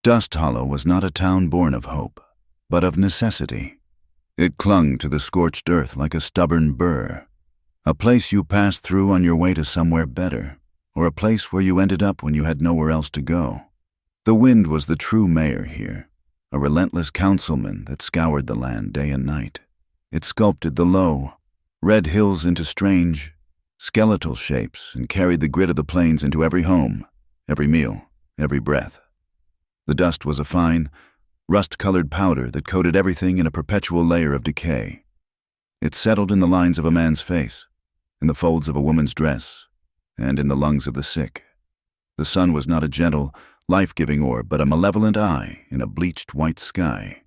Dust Hollow was not a town born of hope, but of necessity. It clung to the scorched earth like a stubborn burr, a place you passed through on your way to somewhere better, or a place where you ended up when you had nowhere else to go. The wind was the true mayor here, a relentless councilman that scoured the land day and night. It sculpted the low, red hills into strange, skeletal shapes and carried the grit of the plains into every home, every meal, every breath. The dust was a fine, rust-colored powder that coated everything in a perpetual layer of decay. It settled in the lines of a man's face, in the folds of a woman's dress, and in the lungs of the sick. The sun was not a gentle, life-giving orb, but a malevolent eye in a bleached white sky,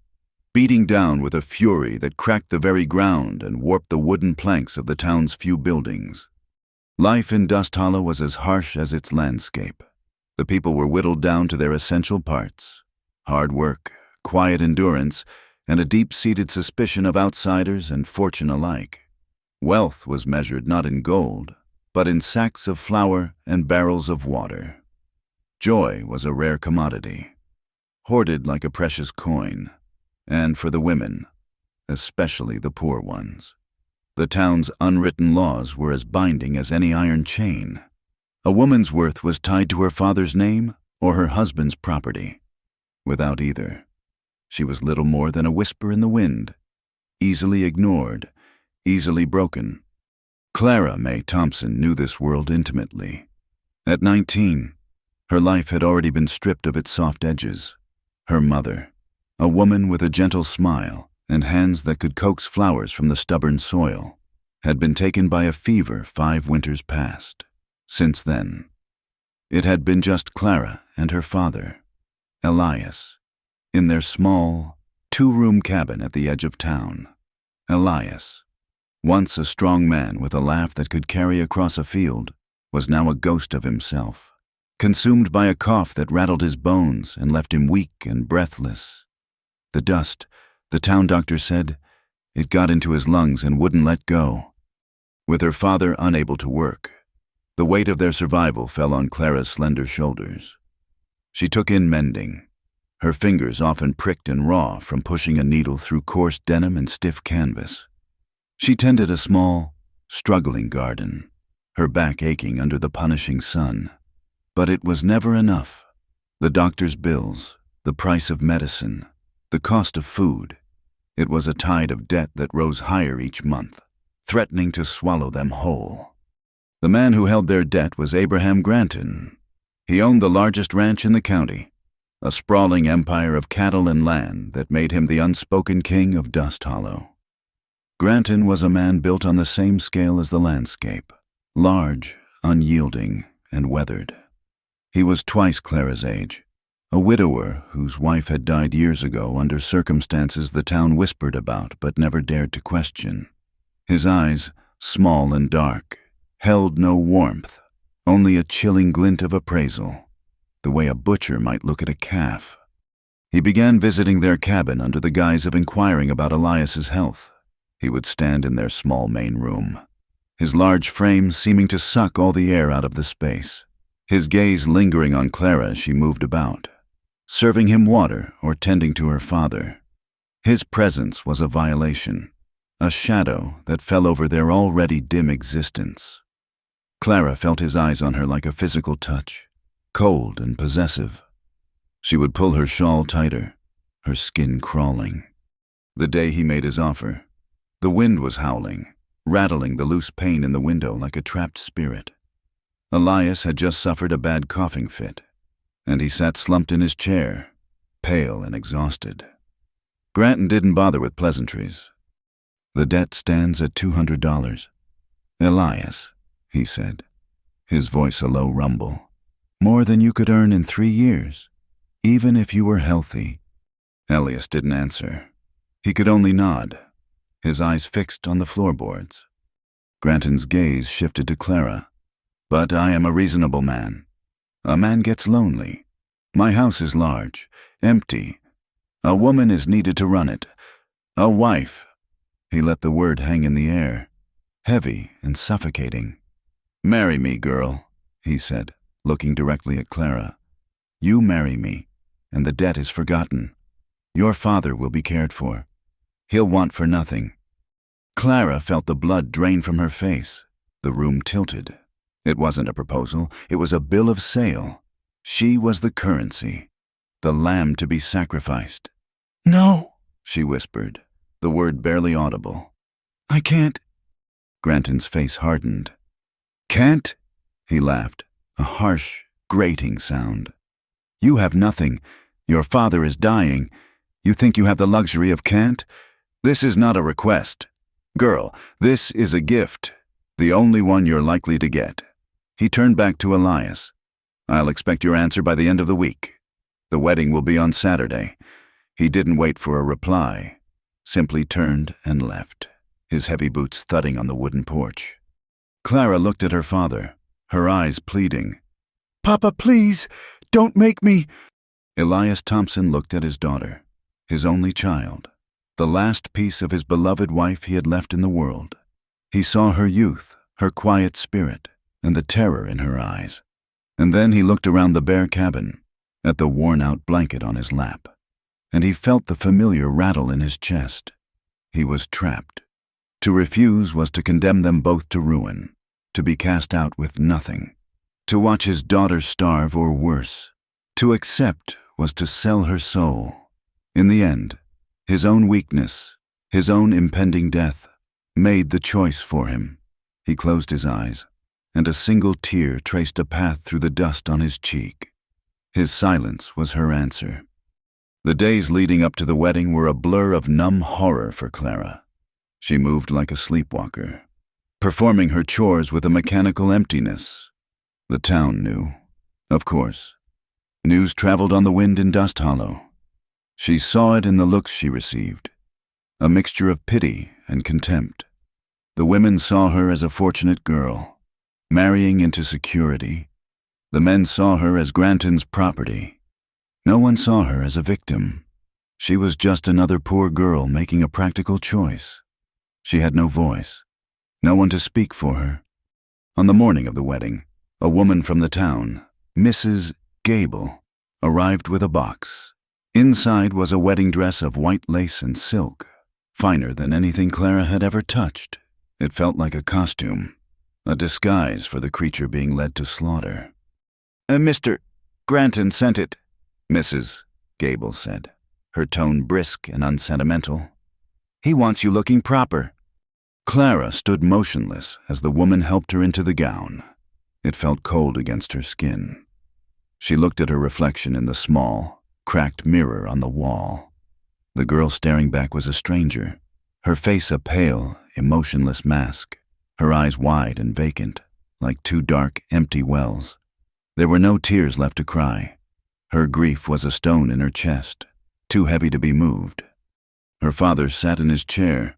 beating down with a fury that cracked the very ground and warped the wooden planks of the town's few buildings. Life in Dust Hollow was as harsh as its landscape. The people were whittled down to their essential parts: hard work, quiet endurance, and a deep-seated suspicion of outsiders and fortune alike. Wealth was measured not in gold, but in sacks of flour and barrels of water. Joy was a rare commodity, hoarded like a precious coin, and for the women, especially the poor ones, the town's unwritten laws were as binding as any iron chain. A woman's worth was tied to her father's name or her husband's property. Without either, she was little more than a whisper in the wind, easily ignored, easily broken. Clara Mae Thompson knew this world intimately. At 19, her life had already been stripped of its soft edges. Her mother, a woman with a gentle smile and hands that could coax flowers from the stubborn soil, had been taken by a fever 5 winters past. Since then, it had been just Clara and her father, Elias, in their small, 2-room cabin at the edge of town. Elias, once a strong man with a laugh that could carry across a field, was now a ghost of himself, consumed by a cough that rattled his bones and left him weak and breathless. The dust, the town doctor said, it got into his lungs and wouldn't let go. With her father unable to work, the weight of their survival fell on Clara's slender shoulders. She took in mending, her fingers often pricked and raw from pushing a needle through coarse denim and stiff canvas. She tended a small, struggling garden, her back aching under the punishing sun. But it was never enough. The doctor's bills, the price of medicine, the cost of food. It was a tide of debt that rose higher each month, threatening to swallow them whole. The man who held their debt was Abraham Granton. He owned the largest ranch in the county, a sprawling empire of cattle and land that made him the unspoken king of Dust Hollow. Granton was a man built on the same scale as the landscape, large, unyielding, and weathered. He was twice Clara's age, a widower whose wife had died years ago under circumstances the town whispered about but never dared to question. His eyes, small and dark, held no warmth, only a chilling glint of appraisal, the way a butcher might look at a calf. He began visiting their cabin under the guise of inquiring about Elias's health. He would stand in their small main room, his large frame seeming to suck all the air out of the space, his gaze lingering on Clara as she moved about, serving him water or tending to her father. His presence was a violation, a shadow that fell over their already dim existence. Clara felt his eyes on her like a physical touch, cold and possessive. She would pull her shawl tighter, her skin crawling. The day he made his offer, the wind was howling, rattling the loose pane in the window like a trapped spirit. Elias had just suffered a bad coughing fit, and he sat slumped in his chair, pale and exhausted. Granton didn't bother with pleasantries. The debt stands at $200. Elias, he said, his voice a low rumble. More than you could earn in 3 years, even if you were healthy. Elias didn't answer. He could only nod, his eyes fixed on the floorboards. Granton's gaze shifted to Clara. But I am a reasonable man. A man gets lonely. My house is large, empty. A woman is needed to run it. A wife. He let the word hang in the air, heavy and suffocating. Marry me, girl, he said, looking directly at Clara. You marry me, and the debt is forgotten. Your father will be cared for. He'll want for nothing." Clara felt the blood drain from her face. The room tilted. It wasn't a proposal, it was a bill of sale. She was the currency, the lamb to be sacrificed. "No," she whispered, the word barely audible. "I can't." Granton's face hardened. "Can't?" He laughed, a harsh, grating sound. "You have nothing. Your father is dying. You think you have the luxury of can't? This is not a request. Girl, this is a gift, the only one you're likely to get." He turned back to Elias. "I'll expect your answer by the end of the week. The wedding will be on Saturday." He didn't wait for a reply, simply turned and left, his heavy boots thudding on the wooden porch. Clara looked at her father, her eyes pleading. "Papa, please, don't make me." Elias Thompson looked at his daughter, his only child, the last piece of his beloved wife he had left in the world. He saw her youth, her quiet spirit, and the terror in her eyes. And then he looked around the bare cabin, at the worn-out blanket on his lap, and he felt the familiar rattle in his chest. He was trapped. To refuse was to condemn them both to ruin, to be cast out with nothing, to watch his daughter starve or worse. To accept was to sell her soul. In the end, his own weakness, his own impending death, made the choice for him. He closed his eyes, and a single tear traced a path through the dust on his cheek. His silence was her answer. The days leading up to the wedding were a blur of numb horror for Clara. She moved like a sleepwalker, performing her chores with a mechanical emptiness. The town knew, of course. News traveled on the wind in Dust Hollow. She saw it in the looks she received, a mixture of pity and contempt. The women saw her as a fortunate girl, marrying into security. The men saw her as Granton's property. No one saw her as a victim. She was just another poor girl making a practical choice. She had no voice, no one to speak for her. On the morning of the wedding, a woman from the town, Mrs. Gable, arrived with a box. Inside was a wedding dress of white lace and silk, finer than anything Clara had ever touched. It felt like a costume, a disguise for the creature being led to slaughter. "Mr. Granton sent it," Mrs. Gable said, her tone brisk and unsentimental. "He wants you looking proper." Clara stood motionless as the woman helped her into the gown. It felt cold against her skin. She looked at her reflection in the small, cracked mirror on the wall. The girl staring back was a stranger, her face a pale, emotionless mask, her eyes wide and vacant, like two dark, empty wells. There were no tears left to cry. Her grief was a stone in her chest, too heavy to be moved. Her father sat in his chair,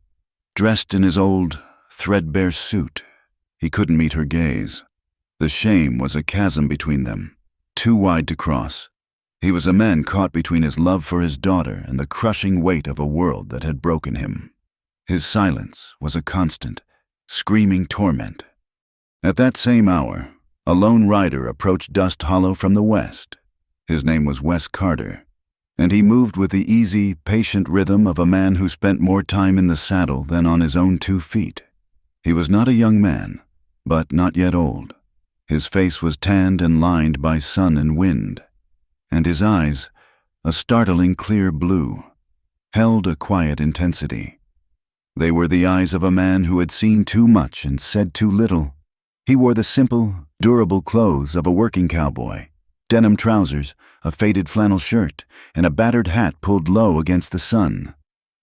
dressed in his old, threadbare suit. He couldn't meet her gaze. The shame was a chasm between them, too wide to cross. He was a man caught between his love for his daughter and the crushing weight of a world that had broken him. His silence was a constant, screaming torment. At that same hour, a lone rider approached Dust Hollow from the west. His name was Wes Carter, and he moved with the easy, patient rhythm of a man who spent more time in the saddle than on his own 2 feet. He was not a young man, but not yet old. His face was tanned and lined by sun and wind, and his eyes, a startling clear blue, held a quiet intensity. They were the eyes of a man who had seen too much and said too little. He wore the simple, durable clothes of a working cowboy, denim trousers, a faded flannel shirt, and a battered hat pulled low against the sun.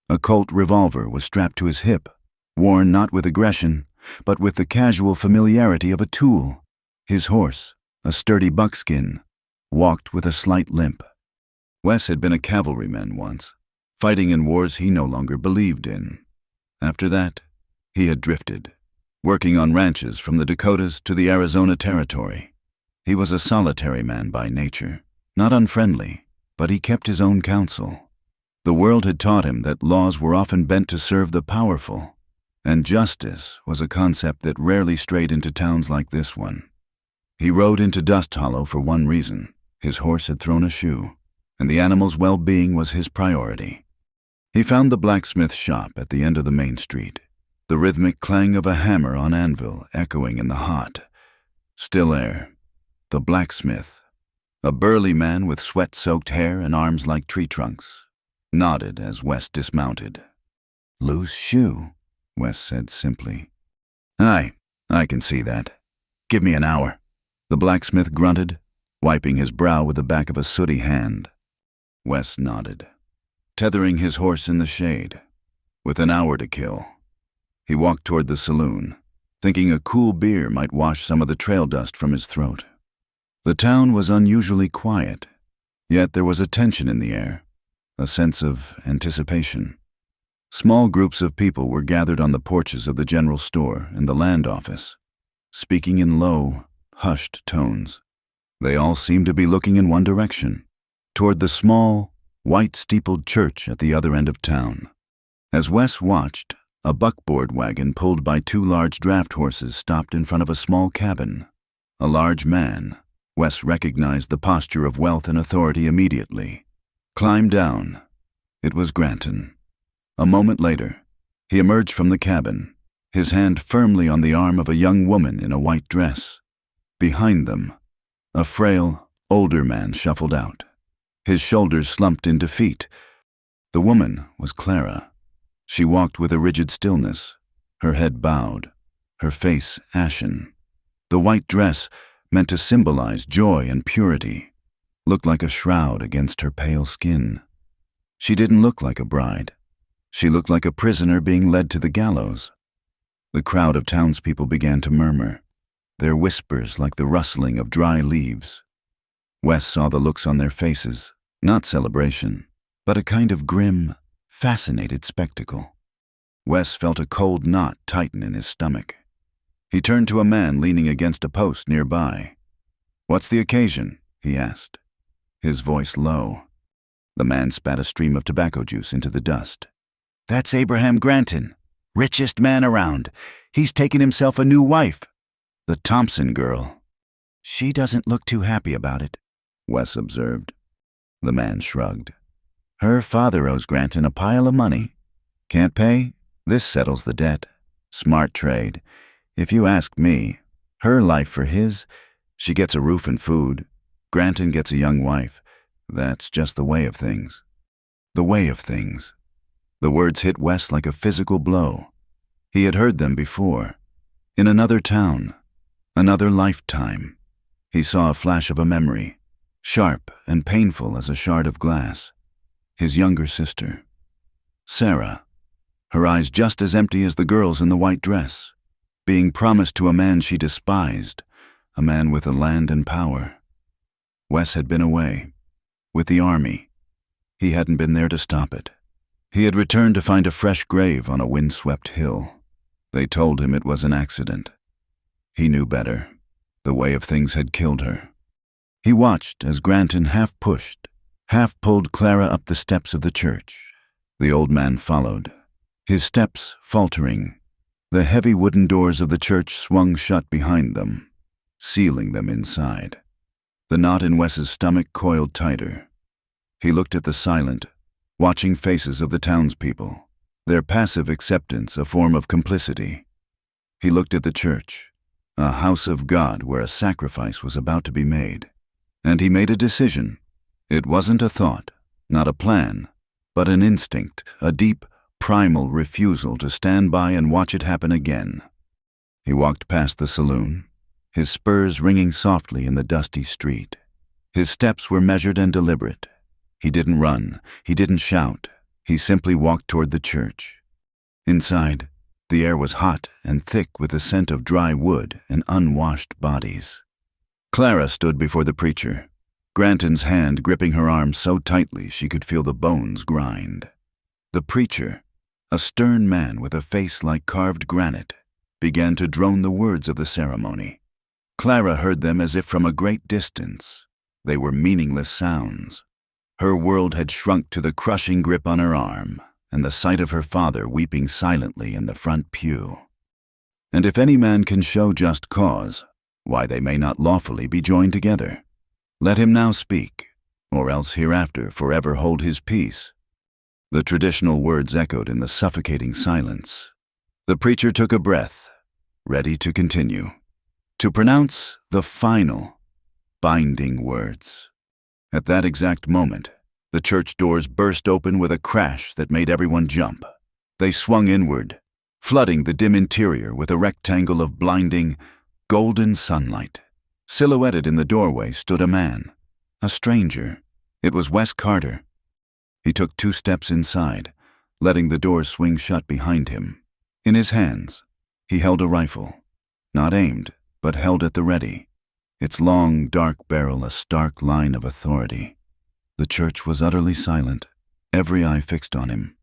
A Colt revolver was strapped to his hip, worn not with aggression, but with the casual familiarity of a tool. His horse, a sturdy buckskin, walked with a slight limp. Wes had been a cavalryman once, fighting in wars he no longer believed in. After that, he had drifted, working on ranches from the Dakotas to the Arizona Territory. He was a solitary man by nature, not unfriendly, but he kept his own counsel. The world had taught him that laws were often bent to serve the powerful, and justice was a concept that rarely strayed into towns like this one. He rode into Dust Hollow for one reason. His horse had thrown a shoe, and the animal's well-being was his priority. He found the blacksmith shop at the end of the main street, the rhythmic clang of a hammer on anvil echoing in the hot, still air. The blacksmith, a burly man with sweat-soaked hair and arms like tree trunks, nodded as Wes dismounted. "Loose shoe," Wes said simply. "Aye, I can see that. Give me an hour," the blacksmith grunted, wiping his brow with the back of a sooty hand. Wes nodded, tethering his horse in the shade. With an hour to kill, he walked toward the saloon, thinking a cool beer might wash some of the trail dust from his throat. The town was unusually quiet, yet there was a tension in the air, a sense of anticipation. Small groups of people were gathered on the porches of the general store and the land office, speaking in low, hushed tones. They all seemed to be looking in one direction, toward the small, white-steepled church at the other end of town. As Wes watched, a buckboard wagon pulled by two large draft horses stopped in front of a small cabin. A large man, Wes recognized the posture of wealth and authority immediately, climbed down. It was Granton. A moment later, he emerged from the cabin, his hand firmly on the arm of a young woman in a white dress. Behind them, a frail, older man shuffled out, his shoulders slumped in defeat. The woman was Clara. She walked with a rigid stillness, her head bowed, her face ashen. The white dress, meant to symbolize joy and purity, looked like a shroud against her pale skin. She didn't look like a bride. She looked like a prisoner being led to the gallows. The crowd of townspeople began to murmur, their whispers like the rustling of dry leaves. Wes saw the looks on their faces, not celebration, but a kind of grim, fascinated spectacle. Wes felt a cold knot tighten in his stomach. He turned to a man leaning against a post nearby. "What's the occasion?" he asked, his voice low. The man spat a stream of tobacco juice into the dust. "That's Abraham Granton, richest man around. He's taken himself a new wife. The Thompson girl." "She doesn't look too happy about it," Wes observed. The man shrugged. "Her father owes Granton a pile of money. Can't pay? This settles the debt. Smart trade. If you ask me, her life for his, she gets a roof and food. Granton gets a young wife. That's just the way of things." The way of things. The words hit Wes like a physical blow. He had heard them before. In another town, another lifetime. He saw a flash of a memory, sharp and painful as a shard of glass. His younger sister, Sarah, her eyes just as empty as the girl's in the white dress, being promised to a man she despised, a man with the land and power. Wes had been away, with the army. He hadn't been there to stop it. He had returned to find a fresh grave on a windswept hill. They told him it was an accident. He knew better. The way of things had killed her. He watched as Granton half pushed, half pulled Clara up the steps of the church. The old man followed, his steps faltering. The heavy wooden doors of the church swung shut behind them, sealing them inside. The knot in Wes's stomach coiled tighter. He looked at the silent, watching faces of the townspeople, their passive acceptance a form of complicity. He looked at the church, a house of God where a sacrifice was about to be made. And he made a decision. It wasn't a thought, not a plan, but an instinct, a deep, primal refusal to stand by and watch it happen again. He walked past the saloon, his spurs ringing softly in the dusty street. His steps were measured and deliberate. He didn't run, he didn't shout, he simply walked toward the church. Inside, the air was hot and thick with the scent of dry wood and unwashed bodies. Clara stood before the preacher, Granton's hand gripping her arm so tightly she could feel the bones grind. The preacher, a stern man with a face like carved granite, began to drone the words of the ceremony. Clara heard them as if from a great distance. They were meaningless sounds. Her world had shrunk to the crushing grip on her arm, and the sight of her father weeping silently in the front pew. And if any man can show just cause, why they may not lawfully be joined together. Let him now speak. or else hereafter forever hold his peace." The traditional words echoed in the suffocating silence. The preacher took a breath, ready to continue, to pronounce the final, binding words. At that exact moment, the church doors burst open with a crash that made everyone jump. They swung inward, flooding the dim interior with a rectangle of blinding, golden sunlight. Silhouetted in the doorway stood a man, a stranger. It was Wes Carter. He took 2 steps inside, letting the door swing shut behind him. In his hands, he held a rifle, not aimed, but held at the ready, its long, dark barrel a stark line of authority. The church was utterly silent, every eye fixed on him.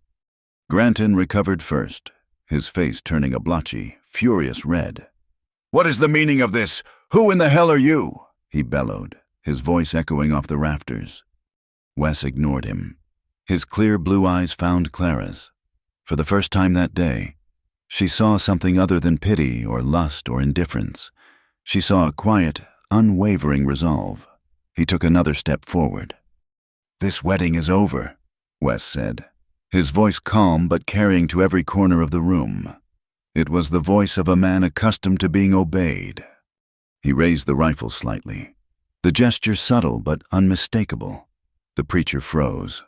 Granton recovered first, his face turning a blotchy, furious red. "What is the meaning of this? Who in the hell are you?" he bellowed, his voice echoing off the rafters. Wes ignored him. His clear blue eyes found Clara's. For the first time that day, she saw something other than pity or lust or indifference. She saw a quiet, unwavering resolve. He took another step forward. "This wedding is over," Wes said, his voice calm but carrying to every corner of the room. It was the voice of a man accustomed to being obeyed. He raised the rifle slightly, the gesture subtle but unmistakable. The preacher froze,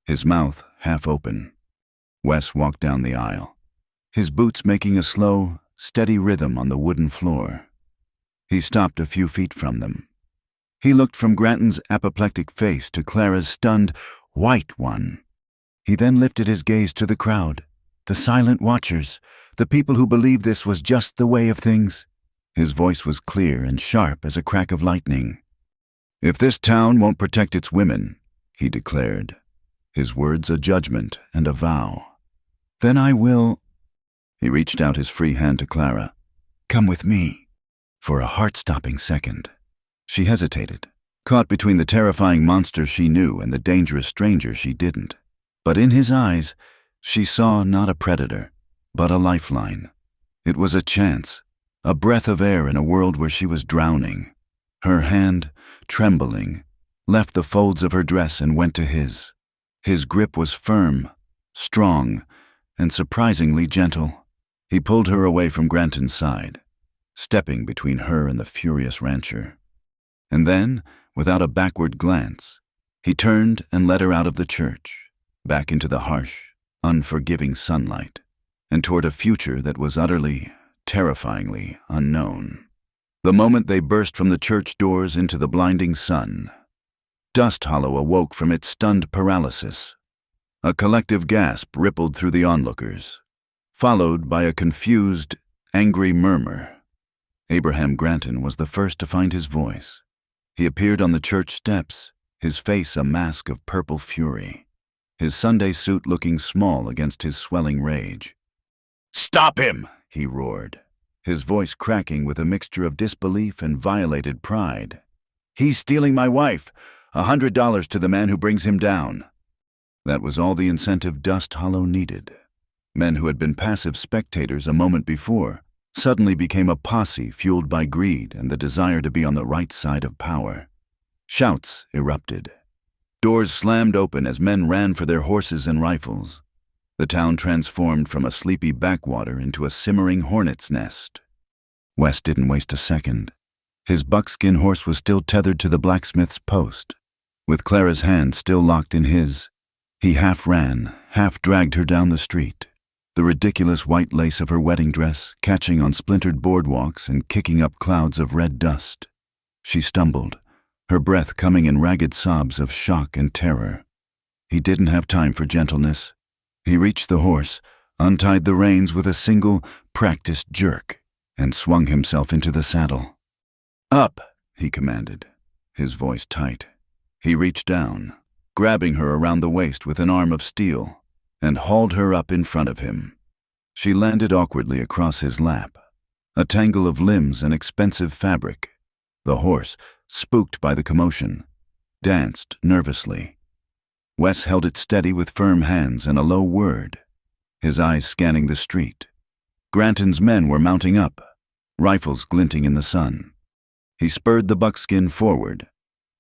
his mouth half open. Wes walked down the aisle, his boots making a slow, steady rhythm on the wooden floor. He stopped a few feet from them. He looked from Granton's apoplectic face to Clara's stunned, white one. He then lifted his gaze to the crowd, the silent watchers, the people who believed this was just the way of things. His voice was clear and sharp as a crack of lightning. "If this town won't protect its women," he declared, his words a judgment and a vow, "then I will—" He reached out his free hand to Clara. "Come with me." For a heart-stopping second, she hesitated, caught between the terrifying monster she knew and the dangerous stranger she didn't. But in his eyes, she saw not a predator, but a lifeline. It was a chance, a breath of air in a world where she was drowning. Her hand, trembling, left the folds of her dress and went to his. His grip was firm, strong, and surprisingly gentle. He pulled her away from Granton's side, stepping between her and the furious rancher. And then, without a backward glance, he turned and led her out of the church, back into the harsh, unforgiving sunlight, and toward a future that was utterly, terrifyingly unknown. The moment they burst from the church doors into the blinding sun, Dust Hollow awoke from its stunned paralysis. A collective gasp rippled through the onlookers, followed by a confused, angry murmur. Abraham Granton was the first to find his voice. He appeared on the church steps, his face a mask of purple fury, his Sunday suit looking small against his swelling rage. "Stop him!" he roared, his voice cracking with a mixture of disbelief and violated pride. "He's stealing my wife. $100 to the man who brings him down." That was all the incentive Dust Hollow needed. Men who had been passive spectators a moment before suddenly became a posse fueled by greed and the desire to be on the right side of power. Shouts erupted. Doors slammed open as men ran for their horses and rifles. The town transformed from a sleepy backwater into a simmering hornet's nest. Wes didn't waste a second. His buckskin horse was still tethered to the blacksmith's post. With Clara's hand still locked in his, he half ran, half dragged her down the street, the ridiculous white lace of her wedding dress catching on splintered boardwalks and kicking up clouds of red dust. She stumbled, her breath coming in ragged sobs of shock and terror. He didn't have time for gentleness. He reached the horse, untied the reins with a single, practiced jerk, and swung himself into the saddle. "Up," he commanded, his voice tight. He reached down, grabbing her around the waist with an arm of steel, and hauled her up in front of him. She landed awkwardly across his lap, a tangle of limbs and expensive fabric. The horse, spooked by the commotion, danced nervously. Wes held it steady with firm hands and a low word, his eyes scanning the street. Granton's men were mounting up, rifles glinting in the sun. He spurred the buckskin forward,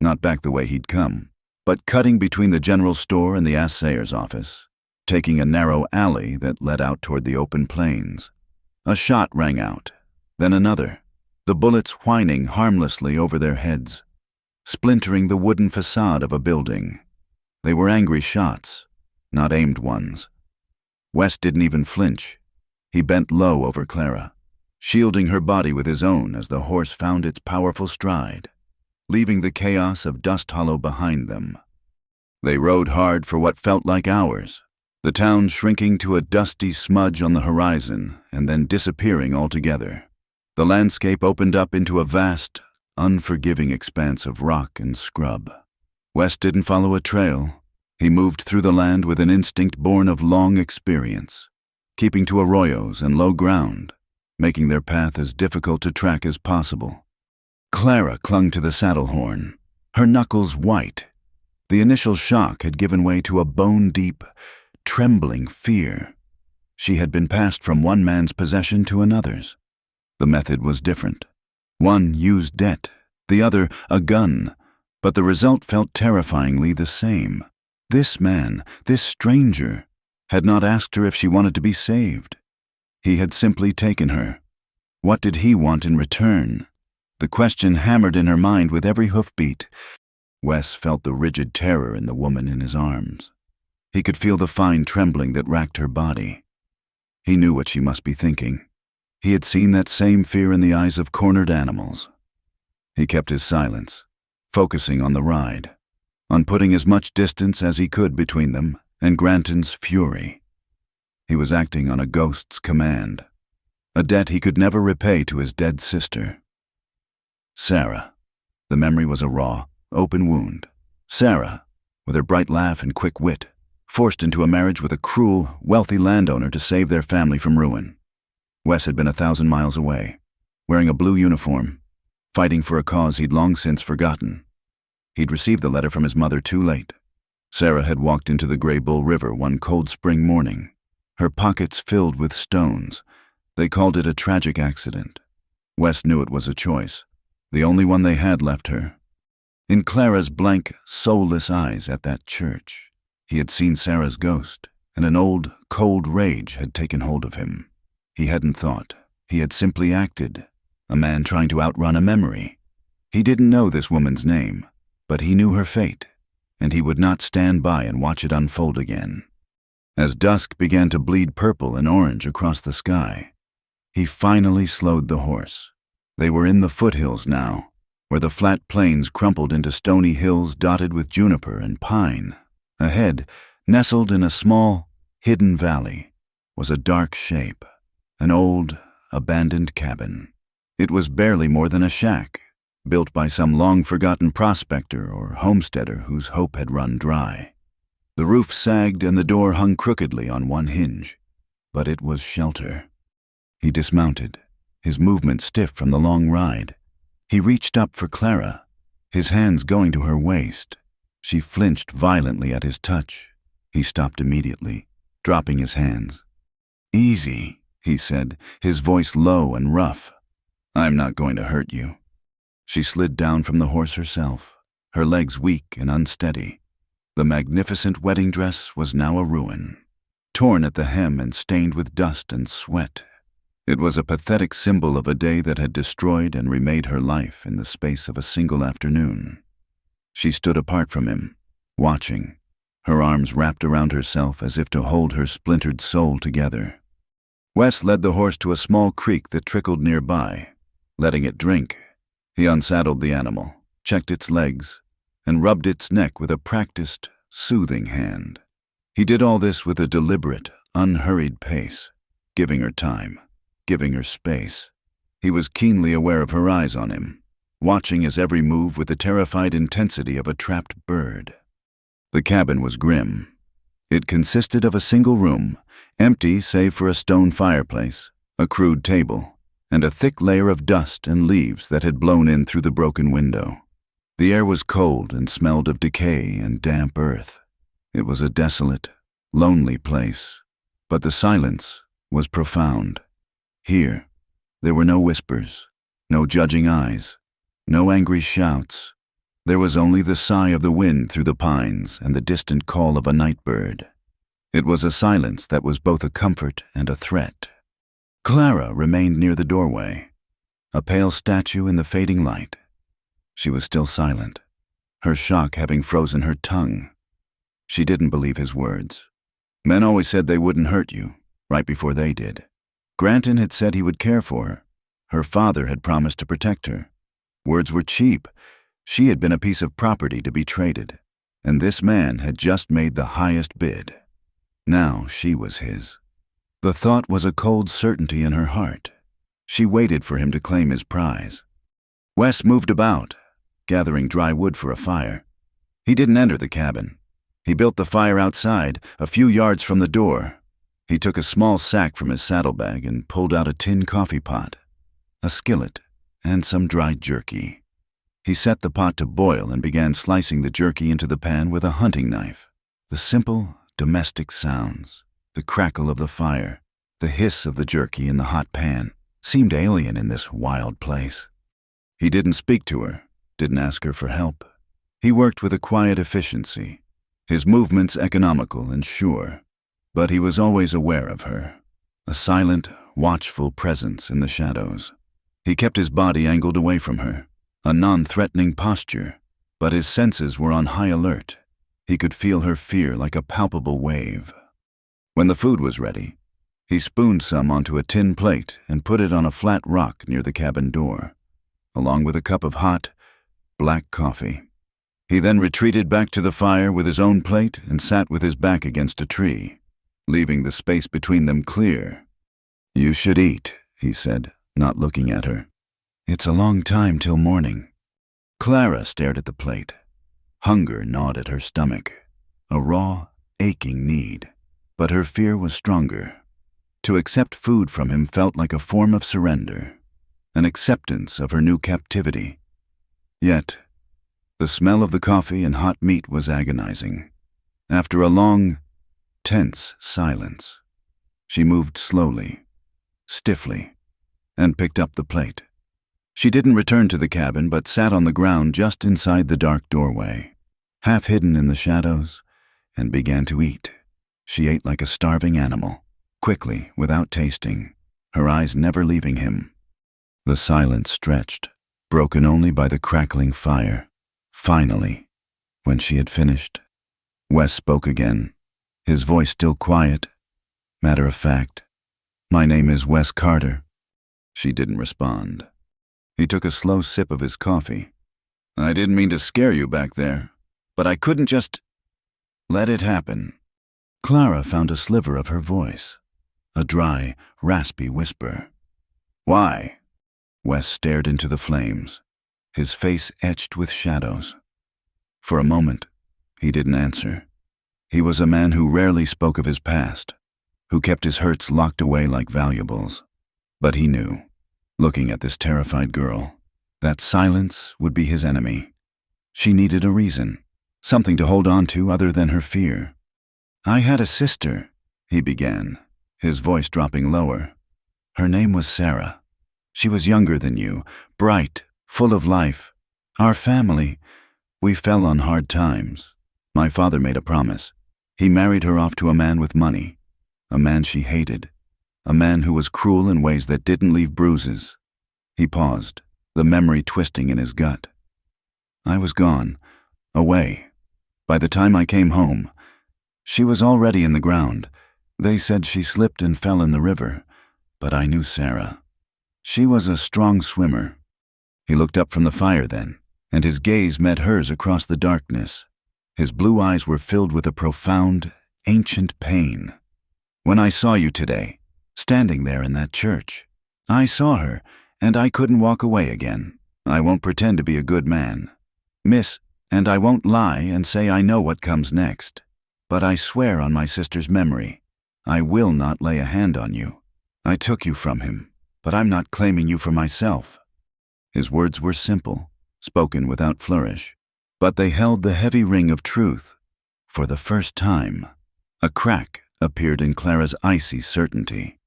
not back the way he'd come, But cutting between the general store and the assayer's office, taking a narrow alley that led out toward the open plains, a shot rang out, then another, the bullets whining harmlessly over their heads, splintering the wooden facade of a building. They were angry shots, not aimed ones. West didn't even flinch. He bent low over Clara, shielding her body with his own as the horse found its powerful stride, leaving the chaos of Dust Hollow behind them. They rode hard for what felt like hours, the town shrinking to a dusty smudge on the horizon and then disappearing altogether. The landscape opened up into a vast, unforgiving expanse of rock and scrub. West didn't follow a trail. He moved through the land with an instinct born of long experience, keeping to arroyos and low ground, making their path as difficult to track as possible. Clara clung to the saddle horn, her knuckles white. The initial shock had given way to a bone-deep, trembling fear. She had been passed from one man's possession to another's. The method was different. One used debt, the other a gun, but the result felt terrifyingly the same. This man, this stranger, had not asked her if she wanted to be saved. He had simply taken her. What did he want in return? The question hammered in her mind with every hoofbeat. Wes felt the rigid terror in the woman in his arms. He could feel the fine trembling that racked her body. He knew what she must be thinking. He had seen that same fear in the eyes of cornered animals. He kept his silence, focusing on the ride, on putting as much distance as he could between them and Granton's fury. He was acting on a ghost's command, a debt he could never repay to his dead sister. Sarah. The memory was a raw, open wound. Sarah, with her bright laugh and quick wit, forced into a marriage with a cruel, wealthy landowner to save their family from ruin. Wes had been 1,000 miles away, wearing a blue uniform, fighting for a cause he'd long since forgotten. He'd received the letter from his mother too late. Sarah had walked into the Grey Bull River one cold spring morning, her pockets filled with stones. They called it a tragic accident. Wes knew it was a choice, the only one they had left her. In Clara's blank, soulless eyes at that church, he had seen Sarah's ghost, and an old, cold rage had taken hold of him. He hadn't thought. He had simply acted, a man trying to outrun a memory. He didn't know this woman's name, but he knew her fate, and he would not stand by and watch it unfold again. As dusk began to bleed purple and orange across the sky, he finally slowed the horse. They were in the foothills now, where the flat plains crumpled into stony hills dotted with juniper and pine. Ahead, nestled in a small, hidden valley, was a dark shape, an old, abandoned cabin. It was barely more than a shack, built by some long-forgotten prospector or homesteader whose hope had run dry. The roof sagged and the door hung crookedly on one hinge, but it was shelter. He dismounted, his movement stiff from the long ride. He reached up for Clara, his hands going to her waist. She flinched violently at his touch. He stopped immediately, dropping his hands. "Easy," he said, his voice low and rough. "I'm not going to hurt you." She slid down from the horse herself, her legs weak and unsteady. The magnificent wedding dress was now a ruin, torn at the hem and stained with dust and sweat. It was a pathetic symbol of a day that had destroyed and remade her life in the space of a single afternoon. She stood apart from him, watching, her arms wrapped around herself as if to hold her splintered soul together. Wes led the horse to a small creek that trickled nearby, letting it drink. He unsaddled the animal, checked its legs, and rubbed its neck with a practiced, soothing hand. He did all this with a deliberate, unhurried pace, giving her time, giving her space. He was keenly aware of her eyes on him, watching his every move with the terrified intensity of a trapped bird. The cabin was grim. It consisted of a single room, empty save for a stone fireplace, a crude table, and a thick layer of dust and leaves that had blown in through the broken window. The air was cold and smelled of decay and damp earth. It was a desolate, lonely place, but the silence was profound. Here, there were no whispers, no judging eyes, no angry shouts, There was only the sigh of the wind through the pines and the distant call of a night bird. It was a silence that was both a comfort and a threat. Clara remained near the doorway, a pale statue in the fading light. She was still silent, her shock having frozen her tongue. She didn't believe his words. Men always said they wouldn't hurt you, right before they did. Granton had said he would care for her. Her father had promised to protect her. Words were cheap. She had been a piece of property to be traded, and this man had just made the highest bid. Now she was his. The thought was a cold certainty in her heart. She waited for him to claim his prize. Wes moved about, gathering dry wood for a fire. He didn't enter the cabin. He built the fire outside, a few yards from the door. He took a small sack from his saddlebag and pulled out a tin coffee pot, a skillet, and some dried jerky. He set the pot to boil and began slicing the jerky into the pan with a hunting knife. The simple, domestic sounds, the crackle of the fire, the hiss of the jerky in the hot pan, seemed alien in this wild place. He didn't speak to her, didn't ask her for help. He worked with a quiet efficiency, his movements economical and sure, but he was always aware of her, a silent, watchful presence in the shadows. He kept his body angled away from her, a non-threatening posture, but his senses were on high alert. He could feel her fear like a palpable wave. When the food was ready, he spooned some onto a tin plate and put it on a flat rock near the cabin door, along with a cup of hot, black coffee. He then retreated back to the fire with his own plate and sat with his back against a tree, leaving the space between them clear. "You should eat," he said, not looking at her. "It's a long time till morning." Clara stared at the plate. Hunger gnawed at her stomach, a raw, aching need, but her fear was stronger. To accept food from him felt like a form of surrender, an acceptance of her new captivity. Yet, the smell of the coffee and hot meat was agonizing. After a long, tense silence, she moved slowly, stiffly, and picked up the plate. She didn't return to the cabin, but sat on the ground just inside the dark doorway, half hidden in the shadows, and began to eat. She ate like a starving animal, quickly, without tasting, her eyes never leaving him. The silence stretched, broken only by the crackling fire. Finally, when she had finished, Wes spoke again, his voice still quiet, matter of fact. "My name is Wes Carter." She didn't respond. He took a slow sip of his coffee. "I didn't mean to scare you back there, but I couldn't just let it happen." Clara found a sliver of her voice, a dry, raspy whisper. "Why?" Wes stared into the flames, his face etched with shadows. For a moment, he didn't answer. He was a man who rarely spoke of his past, who kept his hurts locked away like valuables. But he knew, looking at this terrified girl, that silence would be his enemy. She needed a reason, something to hold on to other than her fear. "I had a sister," he began, his voice dropping lower. "Her name was Sarah. She was younger than you, bright, full of life. Our family, we fell on hard times. My father made a promise. He married her off to a man with money, a man she hated, a man who was cruel in ways that didn't leave bruises." He paused, the memory twisting in his gut. "I was gone, away. By the time I came home, she was already in the ground. They said she slipped and fell in the river, but I knew Sarah. She was a strong swimmer." He looked up from the fire then, and his gaze met hers across the darkness. His blue eyes were filled with a profound, ancient pain. "When I saw you today, standing there in that church, I saw her, and I couldn't walk away again. I won't pretend to be a good man, miss, and I won't lie and say I know what comes next. But I swear on my sister's memory, I will not lay a hand on you. I took you from him, but I'm not claiming you for myself." His words were simple, spoken without flourish, but they held the heavy ring of truth. For the first time, a crack appeared in Clara's icy certainty.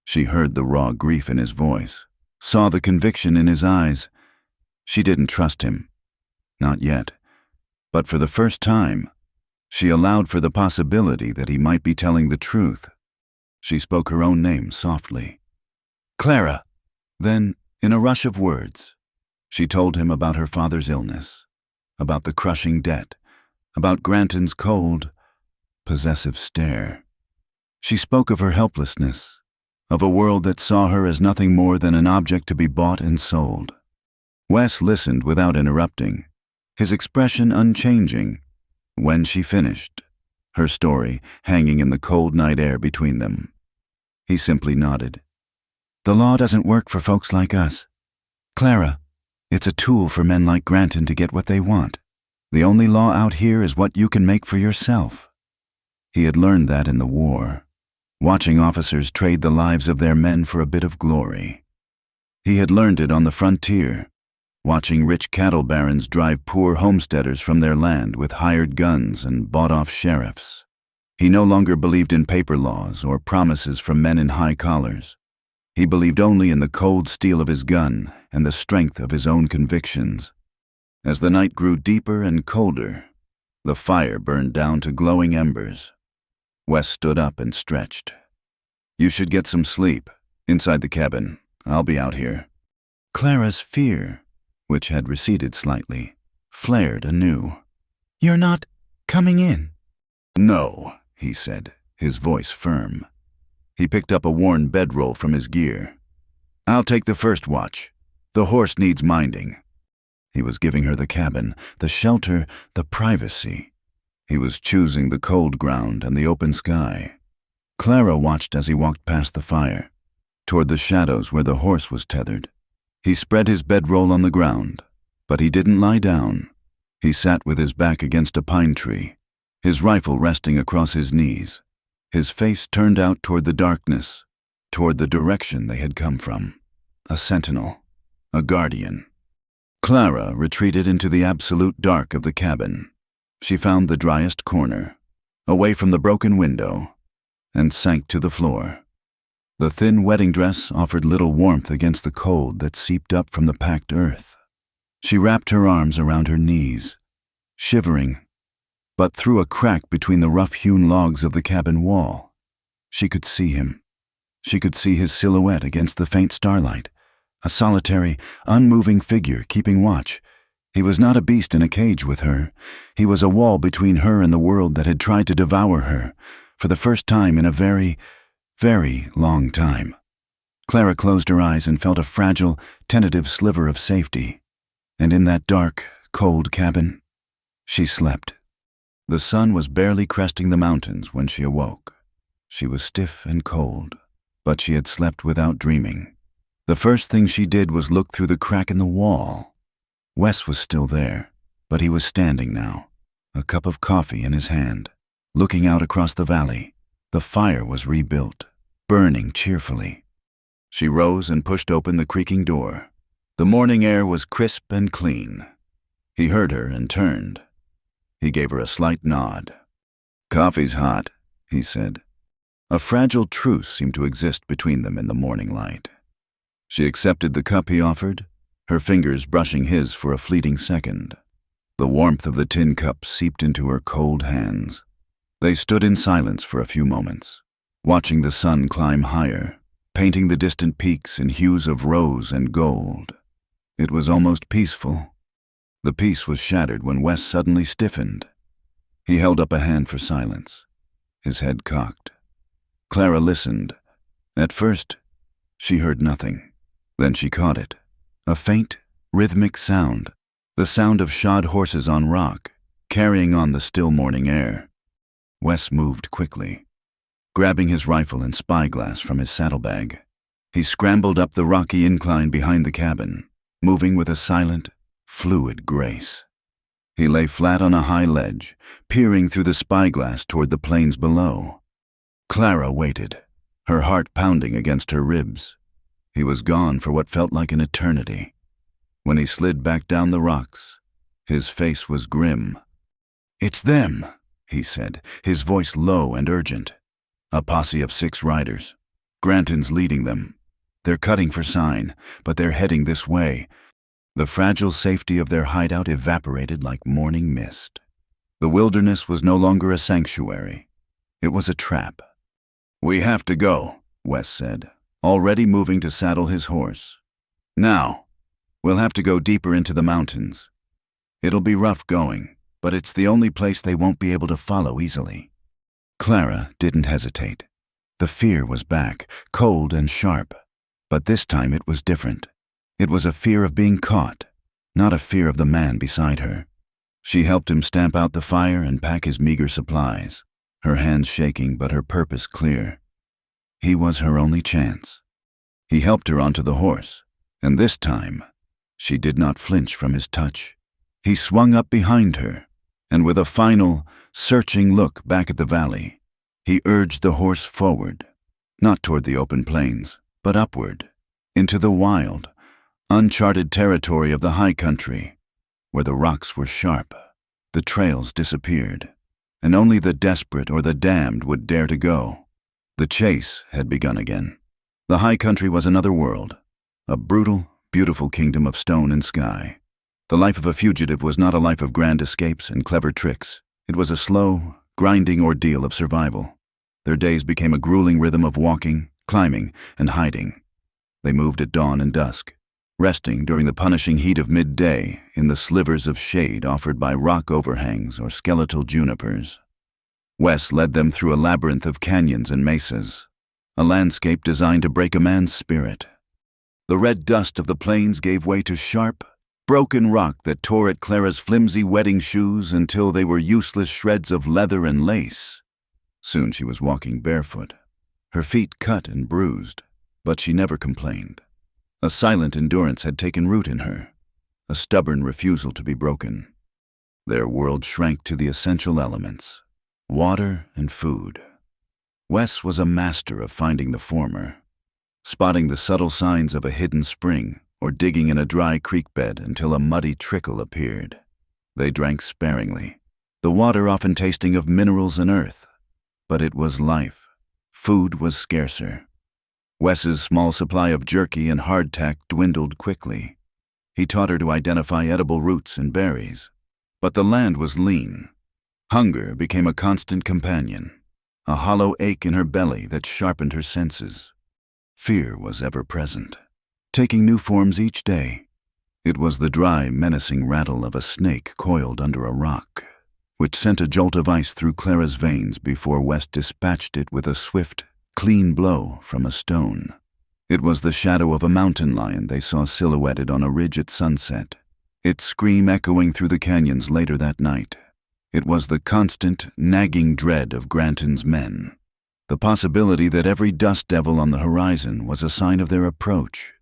She heard the raw grief in his voice, saw the conviction in his eyes. She didn't trust him. Not yet. But for the first time, she allowed for the possibility that he might be telling the truth. She spoke her own name softly. Clara. Then, in a rush of words, she told him about her father's illness, about the crushing debt, about Granton's cold, possessive stare. She spoke of her helplessness, of a world that saw her as nothing more than an object to be bought and sold. Wes listened without interrupting, his expression unchanging. When she finished, her story hanging in the cold night air between them, he simply nodded. The law doesn't work for folks like us. Clara, it's a tool for men like Granton to get what they want. The only law out here is what you can make for yourself. He had learned that in the war, watching officers trade the lives of their men for a bit of glory. He had learned it on the frontier, watching rich cattle barons drive poor homesteaders from their land with hired guns and bought-off sheriffs. He no longer believed in paper laws or promises from men in high collars. He believed only in the cold steel of his gun and the strength of his own convictions. As the night grew deeper and colder, the fire burned down to glowing embers. Wes stood up and stretched. You should get some sleep. Inside the cabin. I'll be out here. Clara's fear, which had receded slightly, flared anew. You're not coming in? No, he said, his voice firm. He picked up a worn bedroll from his gear. I'll take the first watch. The horse needs minding. He was giving her the cabin, the shelter, the privacy. He was choosing the cold ground and the open sky. Clara watched as he walked past the fire, toward the shadows where the horse was tethered. He spread his bedroll on the ground, but he didn't lie down. He sat with his back against a pine tree, his rifle resting across his knees, his face turned out toward the darkness, toward the direction they had come from. A sentinel, a guardian. Clara retreated into the absolute dark of the cabin. She found the driest corner, away from the broken window, and sank to the floor. The thin wedding dress offered little warmth against the cold that seeped up from the packed earth. She wrapped her arms around her knees, shivering, but through a crack between the rough-hewn logs of the cabin wall, she could see him. She could see his silhouette against the faint starlight, a solitary, unmoving figure keeping watch. He was not a beast in a cage with her. He was a wall between her and the world that had tried to devour her, for the first time in a very, very long time. Clara closed her eyes and felt a fragile, tentative sliver of safety. And in that dark, cold cabin, she slept. The sun was barely cresting the mountains when she awoke. She was stiff and cold, but she had slept without dreaming. The first thing she did was look through the crack in the wall. Wes was still there, but he was standing now, a cup of coffee in his hand, looking out across the valley. The fire was rebuilt, burning cheerfully. She rose and pushed open the creaking door. The morning air was crisp and clean. He heard her and turned. He gave her a slight nod. Coffee's hot, he said. A fragile truce seemed to exist between them in the morning light. She accepted the cup he offered, her fingers brushing his for a fleeting second. The warmth of the tin cup seeped into her cold hands. They stood in silence for a few moments, watching the sun climb higher, painting the distant peaks in hues of rose and gold. It was almost peaceful. The peace was shattered when Wes suddenly stiffened. He held up a hand for silence, his head cocked. Clara listened. At first, she heard nothing. Then she caught it. A faint, rhythmic sound, the sound of shod horses on rock, carrying on the still morning air. Wes moved quickly, grabbing his rifle and spyglass from his saddlebag. He scrambled up the rocky incline behind the cabin, moving with a silent, fluid grace. He lay flat on a high ledge, peering through the spyglass toward the plains below. Clara waited, her heart pounding against her ribs. He was gone for what felt like an eternity. When he slid back down the rocks, his face was grim. "It's them," he said, his voice low and urgent. "A posse of 6 riders. Granton's leading them. They're cutting for sign, but they're heading this way. The fragile safety of their hideout evaporated like morning mist. The wilderness was no longer a sanctuary. It was a trap. "We have to go," Wes said, already moving to saddle his horse. "Now, we'll have to go deeper into the mountains. It'll be rough going, but it's the only place they won't be able to follow easily." Clara didn't hesitate. The fear was back, cold and sharp. But this time it was different. It was a fear of being caught, not a fear of the man beside her. She helped him stamp out the fire and pack his meager supplies, her hands shaking but her purpose clear. He was her only chance. He helped her onto the horse, and this time, she did not flinch from his touch. He swung up behind her, and with a final, searching look back at the valley, he urged the horse forward, not toward the open plains, but upward, into the wild, uncharted territory of the high country, where the rocks were sharp, the trails disappeared, and only the desperate or the damned would dare to go. The chase had begun again. The high country was another world, a brutal, beautiful kingdom of stone and sky. The life of a fugitive was not a life of grand escapes and clever tricks. It was a slow, grinding ordeal of survival. Their days became a grueling rhythm of walking, climbing, and hiding. They moved at dawn and dusk, resting during the punishing heat of midday in the slivers of shade offered by rock overhangs or skeletal junipers. Wes led them through a labyrinth of canyons and mesas, a landscape designed to break a man's spirit. The red dust of the plains gave way to sharp, broken rock that tore at Clara's flimsy wedding shoes until they were useless shreds of leather and lace. Soon she was walking barefoot, her feet cut and bruised, but she never complained. A silent endurance had taken root in her, a stubborn refusal to be broken. Their world shrank to the essential elements, water and food. Wes was a master of finding the former, spotting the subtle signs of a hidden spring or digging in a dry creek bed until a muddy trickle appeared. They drank sparingly, the water often tasting of minerals and earth. But it was life. Food was scarcer. Wes's small supply of jerky and hardtack dwindled quickly. He taught her to identify edible roots and berries. But the land was lean. Hunger became a constant companion, a hollow ache in her belly that sharpened her senses. Fear was ever present, taking new forms each day. It was the dry, menacing rattle of a snake coiled under a rock, which sent a jolt of ice through Clara's veins before Wes dispatched it with a swift, clean blow from a stone. It was the shadow of a mountain lion they saw silhouetted on a ridge at sunset, its scream echoing through the canyons later that night. It was the constant, nagging dread of Granton's men, the possibility that every dust devil on the horizon was a sign of their approach.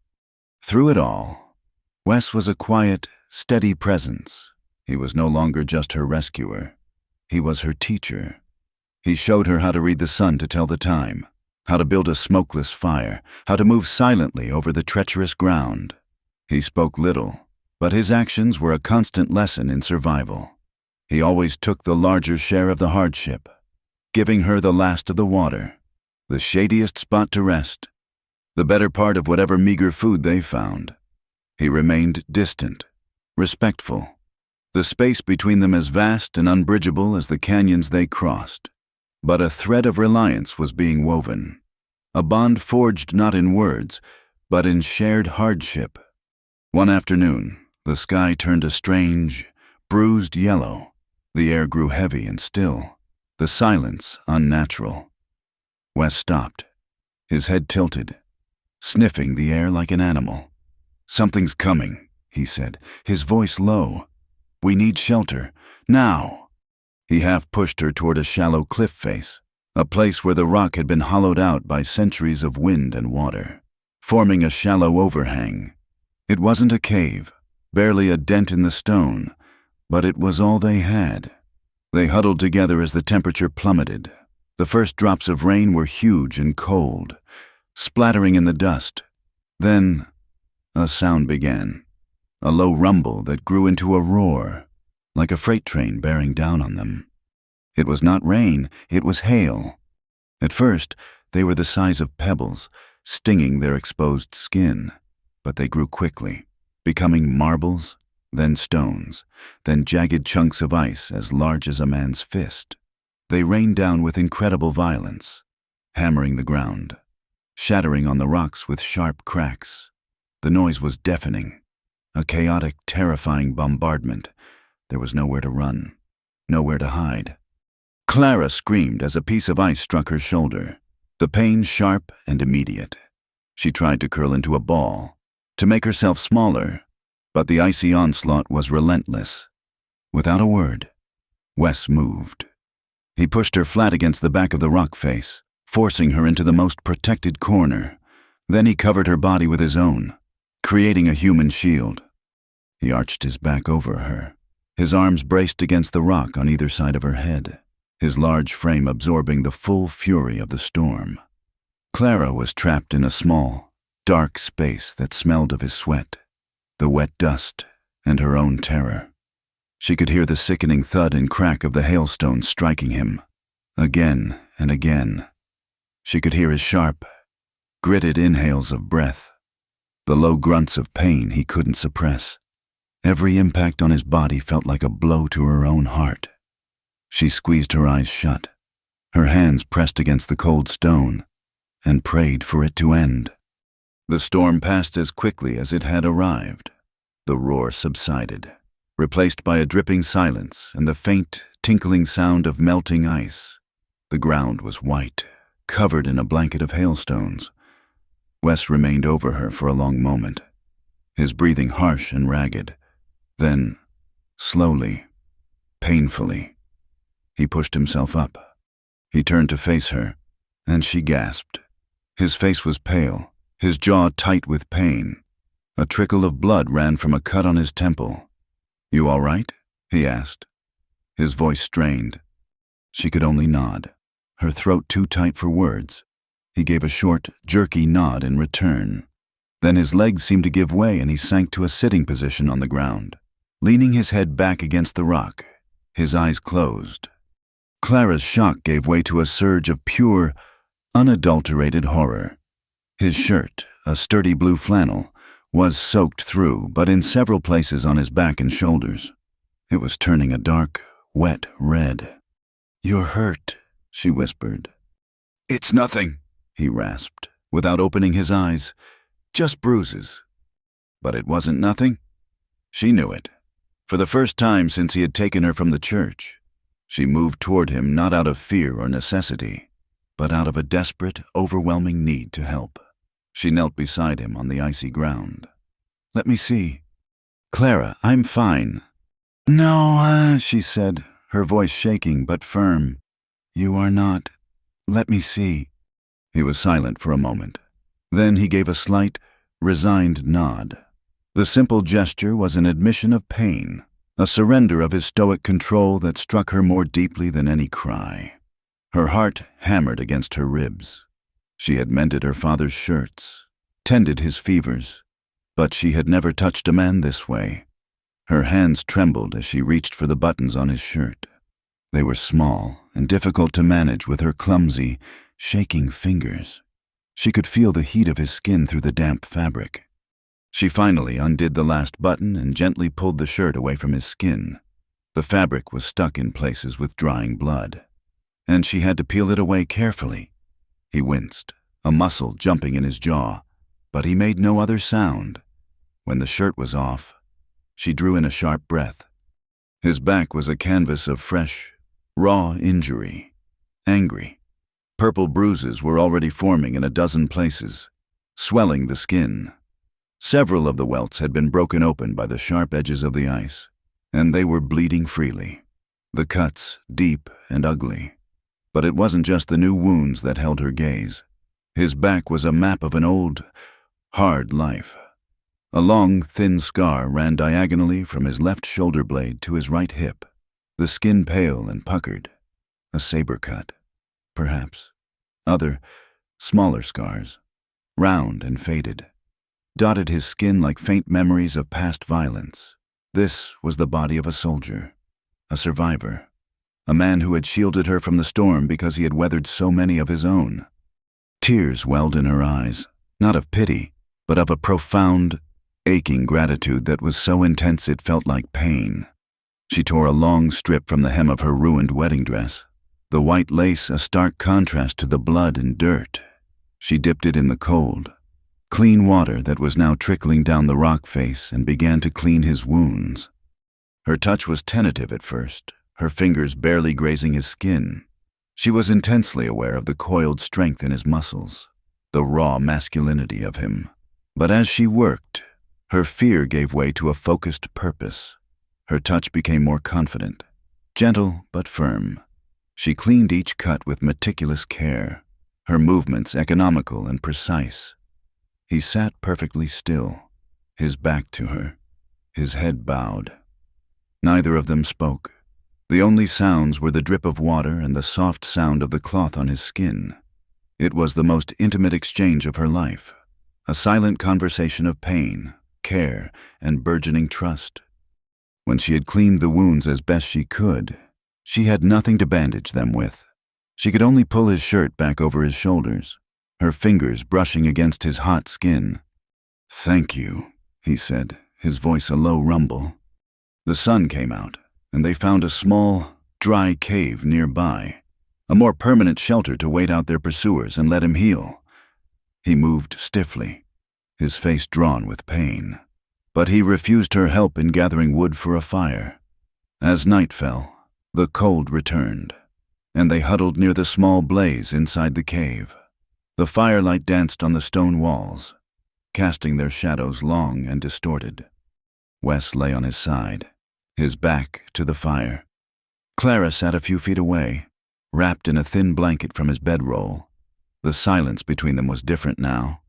Through it all, Wes was a quiet, steady presence. He was no longer just her rescuer. He was her teacher. He showed her how to read the sun to tell the time, how to build a smokeless fire, how to move silently over the treacherous ground. He spoke little, but his actions were a constant lesson in survival. He always took the larger share of the hardship, giving her the last of the water, the shadiest spot to rest, the better part of whatever meager food they found. He remained distant, respectful, the space between them as vast and unbridgeable as the canyons they crossed. But a thread of reliance was being woven, a bond forged not in words, but in shared hardship. One afternoon, the sky turned a strange, bruised yellow. The air grew heavy and still, the silence unnatural. Wes stopped, his head tilted, sniffing the air like an animal. "Something's coming," he said, his voice low. "We need shelter, now." He half pushed her toward a shallow cliff face, a place where the rock had been hollowed out by centuries of wind and water, forming a shallow overhang. It wasn't a cave, barely a dent in the stone, but it was all they had. They huddled together as the temperature plummeted. The first drops of rain were huge and cold, splattering in the dust. Then a sound began, a low rumble that grew into a roar, like a freight train bearing down on them. It was not rain, it was hail. At first, they were the size of pebbles, stinging their exposed skin, but they grew quickly. becoming marbles, then stones, then jagged chunks of ice as large as a man's fist. They rained down with incredible violence, hammering the ground, shattering on the rocks with sharp cracks. The noise was deafening, a chaotic, terrifying bombardment. There was nowhere to run, nowhere to hide. Clara screamed as a piece of ice struck her shoulder, the pain sharp and immediate. She tried to curl into a ball, to make herself smaller, but the icy onslaught was relentless. Without a word, Wes moved. He pushed her flat against the back of the rock face, forcing her into the most protected corner. Then he covered her body with his own, creating a human shield. He arched his back over her, his arms braced against the rock on either side of her head, his large frame absorbing the full fury of the storm. Clara was trapped in a small, dark space that smelled of his sweat, the wet dust, and her own terror. She could hear the sickening thud and crack of the hailstones striking him, again and again. She could hear his sharp, gritted inhales of breath, the low grunts of pain he couldn't suppress. Every impact on his body felt like a blow to her own heart. She squeezed her eyes shut, her hands pressed against the cold stone, and prayed for it to end. The storm passed as quickly as it had arrived. The roar subsided, replaced by a dripping silence and the faint, tinkling sound of melting ice. The ground was white, covered in a blanket of hailstones. Wes remained over her for a long moment, his breathing harsh and ragged. Then, slowly, painfully, he pushed himself up. He turned to face her, and she gasped. His face was pale, his jaw tight with pain. A trickle of blood ran from a cut on his temple. "You all right?" he asked. His voice strained. She could only nod, her throat too tight for words. He gave a short, jerky nod in return. Then his legs seemed to give way and he sank to a sitting position on the ground, leaning his head back against the rock, his eyes closed. Clara's shock gave way to a surge of pure, unadulterated horror. His shirt, a sturdy blue flannel, was soaked through, but in several places on his back and shoulders. It was turning a dark, wet red. "You're hurt," she whispered. "It's nothing," he rasped, without opening his eyes. "Just bruises." But it wasn't nothing. She knew it. For the first time since he had taken her from the church, she moved toward him not out of fear or necessity, but out of a desperate, overwhelming need to help. She knelt beside him on the icy ground. "Let me see." "Clara, I'm fine." "No," she said, her voice shaking but firm. "You are not. Let me see." He was silent for a moment. Then he gave a slight, resigned nod. The simple gesture was an admission of pain, a surrender of his stoic control that struck her more deeply than any cry. Her heart hammered against her ribs. She had mended her father's shirts, tended his fevers, but she had never touched a man this way. Her hands trembled as she reached for the buttons on his shirt. They were small and difficult to manage with her clumsy, shaking fingers. She could feel the heat of his skin through the damp fabric. She finally undid the last button and gently pulled the shirt away from his skin. The fabric was stuck in places with drying blood, and she had to peel it away carefully. He winced, a muscle jumping in his jaw, but he made no other sound. When the shirt was off, she drew in a sharp breath. His back was a canvas of fresh, raw injury. Angry. Purple bruises were already forming in a dozen places, swelling the skin. Several of the welts had been broken open by the sharp edges of the ice, and they were bleeding freely. The cuts deep and ugly. But it wasn't just the new wounds that held her gaze. His back was a map of an old, hard life. A long, thin scar ran diagonally from his left shoulder blade to his right hip, the skin pale and puckered. A saber cut, perhaps. Other, smaller scars, round and faded, dotted his skin like faint memories of past violence. This was the body of a soldier, a survivor, a man who had shielded her from the storm because he had weathered so many of his own. Tears welled in her eyes, not of pity, but of a profound, aching gratitude that was so intense it felt like pain. She tore a long strip from the hem of her ruined wedding dress, the white lace a stark contrast to the blood and dirt. She dipped it in the cold, clean water that was now trickling down the rock face, and began to clean his wounds. Her touch was tentative at first, her fingers barely grazing his skin. She was intensely aware of the coiled strength in his muscles, the raw masculinity of him. But as she worked, her fear gave way to a focused purpose. Her touch became more confident, gentle but firm. She cleaned each cut with meticulous care, her movements economical and precise. He sat perfectly still, his back to her, his head bowed. Neither of them spoke. The only sounds were the drip of water and the soft sound of the cloth on his skin. It was the most intimate exchange of her life, a silent conversation of pain, care, and burgeoning trust. When she had cleaned the wounds as best she could, she had nothing to bandage them with. She could only pull his shirt back over his shoulders, her fingers brushing against his hot skin. "Thank you," he said, his voice a low rumble. The sun came out, and they found a small, dry cave nearby, a more permanent shelter to wait out their pursuers and let him heal. He moved stiffly, his face drawn with pain, but he refused her help in gathering wood for a fire. As night fell, the cold returned, and they huddled near the small blaze inside the cave. The firelight danced on the stone walls, casting their shadows long and distorted. Wes lay on his side, his back to the fire. Clara sat a few feet away, wrapped in a thin blanket from his bedroll. The silence between them was different now.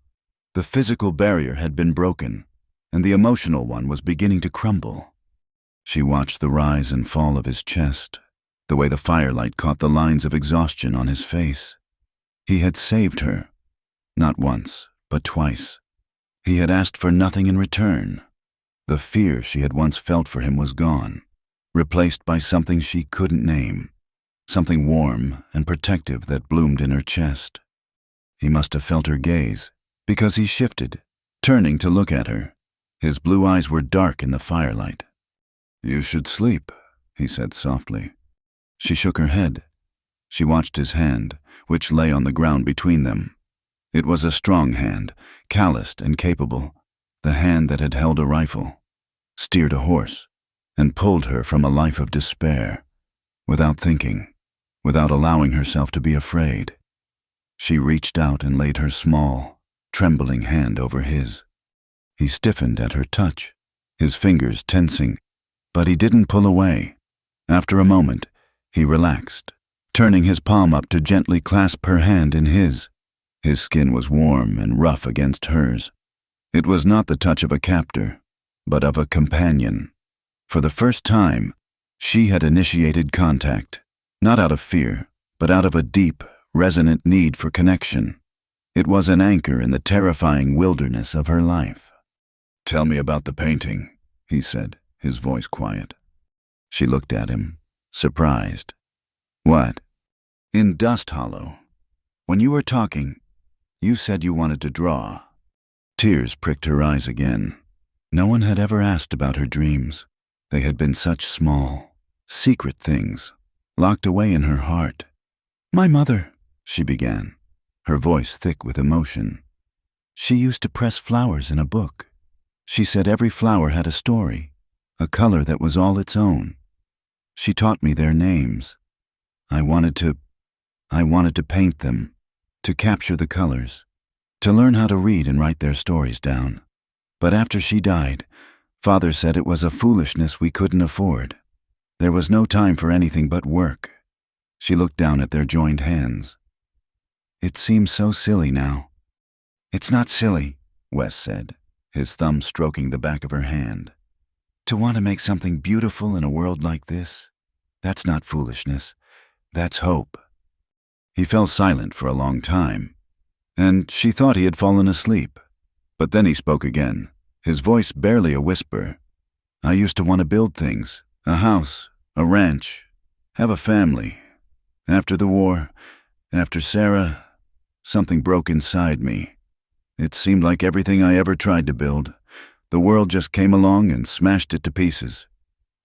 The physical barrier had been broken, and the emotional one was beginning to crumble. She watched the rise and fall of his chest, the way the firelight caught the lines of exhaustion on his face. He had saved her, not once, but twice. He had asked for nothing in return. The fear she had once felt for him was gone, replaced by something she couldn't name, something warm and protective that bloomed in her chest. He must have felt her gaze, because he shifted, turning to look at her. His blue eyes were dark in the firelight. "You should sleep," he said softly. She shook her head. She watched his hand, which lay on the ground between them. It was a strong hand, calloused and capable, the hand that had held a rifle, steered a horse, and pulled her from a life of despair, without thinking, without allowing herself to be afraid. She reached out and laid her small, trembling hand over his. He stiffened at her touch, his fingers tensing, but he didn't pull away. After a moment, he relaxed, turning his palm up to gently clasp her hand in his. His skin was warm and rough against hers. It was not the touch of a captor, but of a companion. For the first time, she had initiated contact, not out of fear, but out of a deep, resonant need for connection. It was an anchor in the terrifying wilderness of her life. "Tell me about the painting," he said, his voice quiet. She looked at him, surprised. "What?" "In Dust Hollow. When you were talking, you said you wanted to draw." Tears pricked her eyes again. No one had ever asked about her dreams. They had been such small, secret things, locked away in her heart. "My mother," she began, her voice thick with emotion. "She used to press flowers in a book. She said every flower had a story, a color that was all its own. She taught me their names. I wanted to paint them, to capture the colors, to learn how to read and write their stories down. But after she died, Father said it was a foolishness we couldn't afford. There was no time for anything but work." She looked down at their joined hands. "It seems so silly now." "It's not silly," Wes said, his thumb stroking the back of her hand. "To want to make something beautiful in a world like this, that's not foolishness, that's hope." He fell silent for a long time, and she thought he had fallen asleep. But then he spoke again, his voice barely a whisper. "I used to want to build things, a house, a ranch, have a family. After the war, after Sarah, something broke inside me. It seemed like everything I ever tried to build, The world just came along and smashed it to pieces.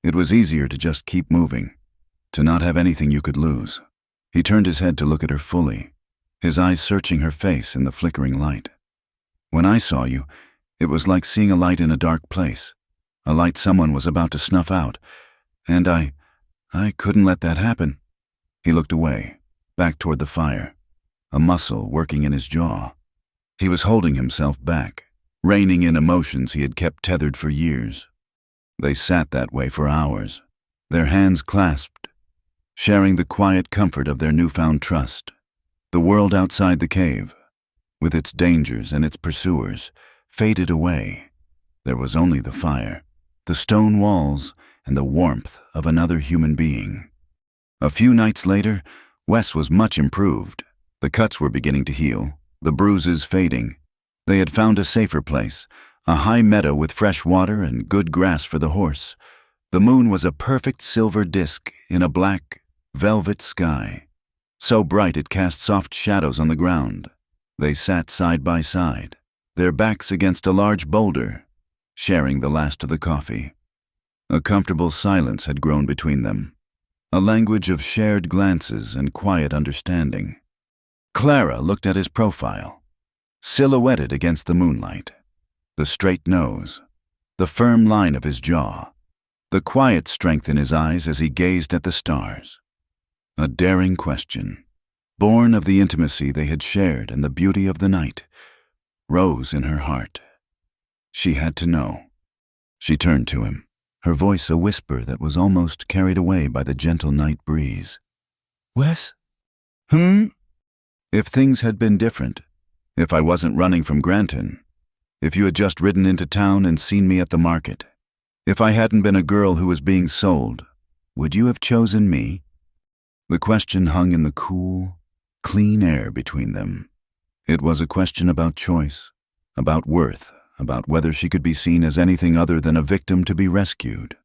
It was easier to just keep moving, to not have anything you could lose. He turned his head to look at her fully, his eyes searching her face in the flickering light. When I saw you, it was like seeing a light in a dark place, a light someone was about to snuff out, and I couldn't let that happen. He looked away, back toward the fire, a muscle working in his jaw. He was holding himself back, reining in emotions he had kept tethered for years. They sat that way for hours, their hands clasped, sharing the quiet comfort of their newfound trust. The world outside the cave, with its dangers and its pursuers, faded away. There was only the fire, the stone walls, and the warmth of another human being. A few nights later, Wes was much improved. The cuts were beginning to heal, the bruises fading. They had found a safer place, a high meadow with fresh water and good grass for the horse. The moon was a perfect silver disk in a black, velvet sky, so bright it cast soft shadows on the ground. They sat side by side, their backs against a large boulder, sharing the last of the coffee. A comfortable silence had grown between them, a language of shared glances and quiet understanding. Clara looked at his profile, silhouetted against the moonlight. The straight nose, the firm line of his jaw, the quiet strength in his eyes as he gazed at the stars. A daring question, born of the intimacy they had shared and the beauty of the night, rose in her heart. She had to know. She turned to him, her voice a whisper that was almost carried away by the gentle night breeze. "Wes? If things had been different, if I wasn't running from Granton, if you had just ridden into town and seen me at the market, if I hadn't been a girl who was being sold, would you have chosen me?" The question hung in the cool, clean air between them. It was a question about choice, about worth, about whether she could be seen as anything other than a victim to be rescued.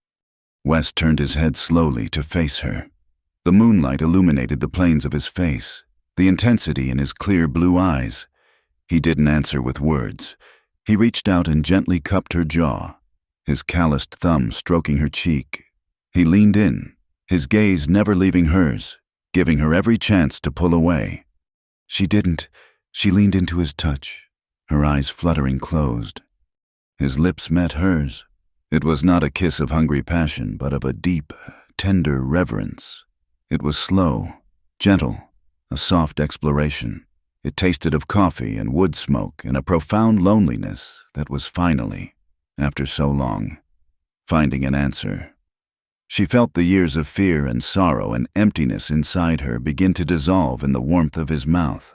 Wes turned his head slowly to face her. The moonlight illuminated the planes of his face, the intensity in his clear blue eyes. He didn't answer with words. He reached out and gently cupped her jaw, his calloused thumb stroking her cheek. He leaned in, his gaze never leaving hers, giving her every chance to pull away. She didn't. She leaned into his touch, her eyes fluttering closed. His lips met hers. It was not a kiss of hungry passion, but of a deep, tender reverence. It was slow, gentle, a soft exploration. It tasted of coffee and wood smoke and a profound loneliness that was finally, after so long, finding an answer. She felt the years of fear and sorrow and emptiness inside her begin to dissolve in the warmth of his mouth.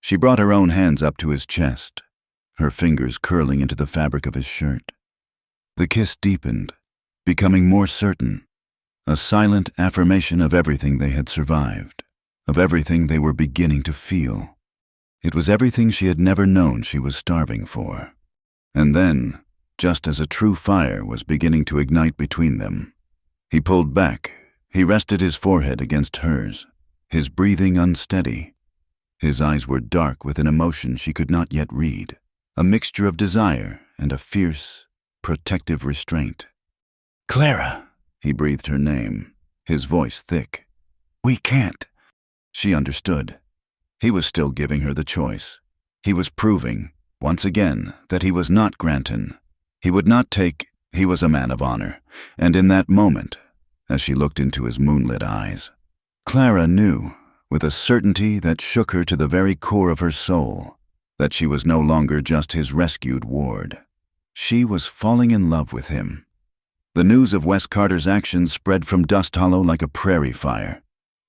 She brought her own hands up to his chest, her fingers curling into the fabric of his shirt. The kiss deepened, becoming more certain, a silent affirmation of everything they had survived, of everything they were beginning to feel. It was everything she had never known she was starving for. And then, just as a true fire was beginning to ignite between them, he pulled back. He rested his forehead against hers, his breathing unsteady. His eyes were dark with an emotion she could not yet read, a mixture of desire and a fierce, protective restraint. "Clara," he breathed her name, his voice thick. "We can't." She understood. He was still giving her the choice. He was proving, once again, that he was not Granton. He would not take. He was a man of honor. And in that moment, as she looked into his moonlit eyes, Clara knew, with a certainty that shook her to the very core of her soul, that she was no longer just his rescued ward. She was falling in love with him. The news of Wes Carter's actions spread from Dust Hollow like a prairie fire.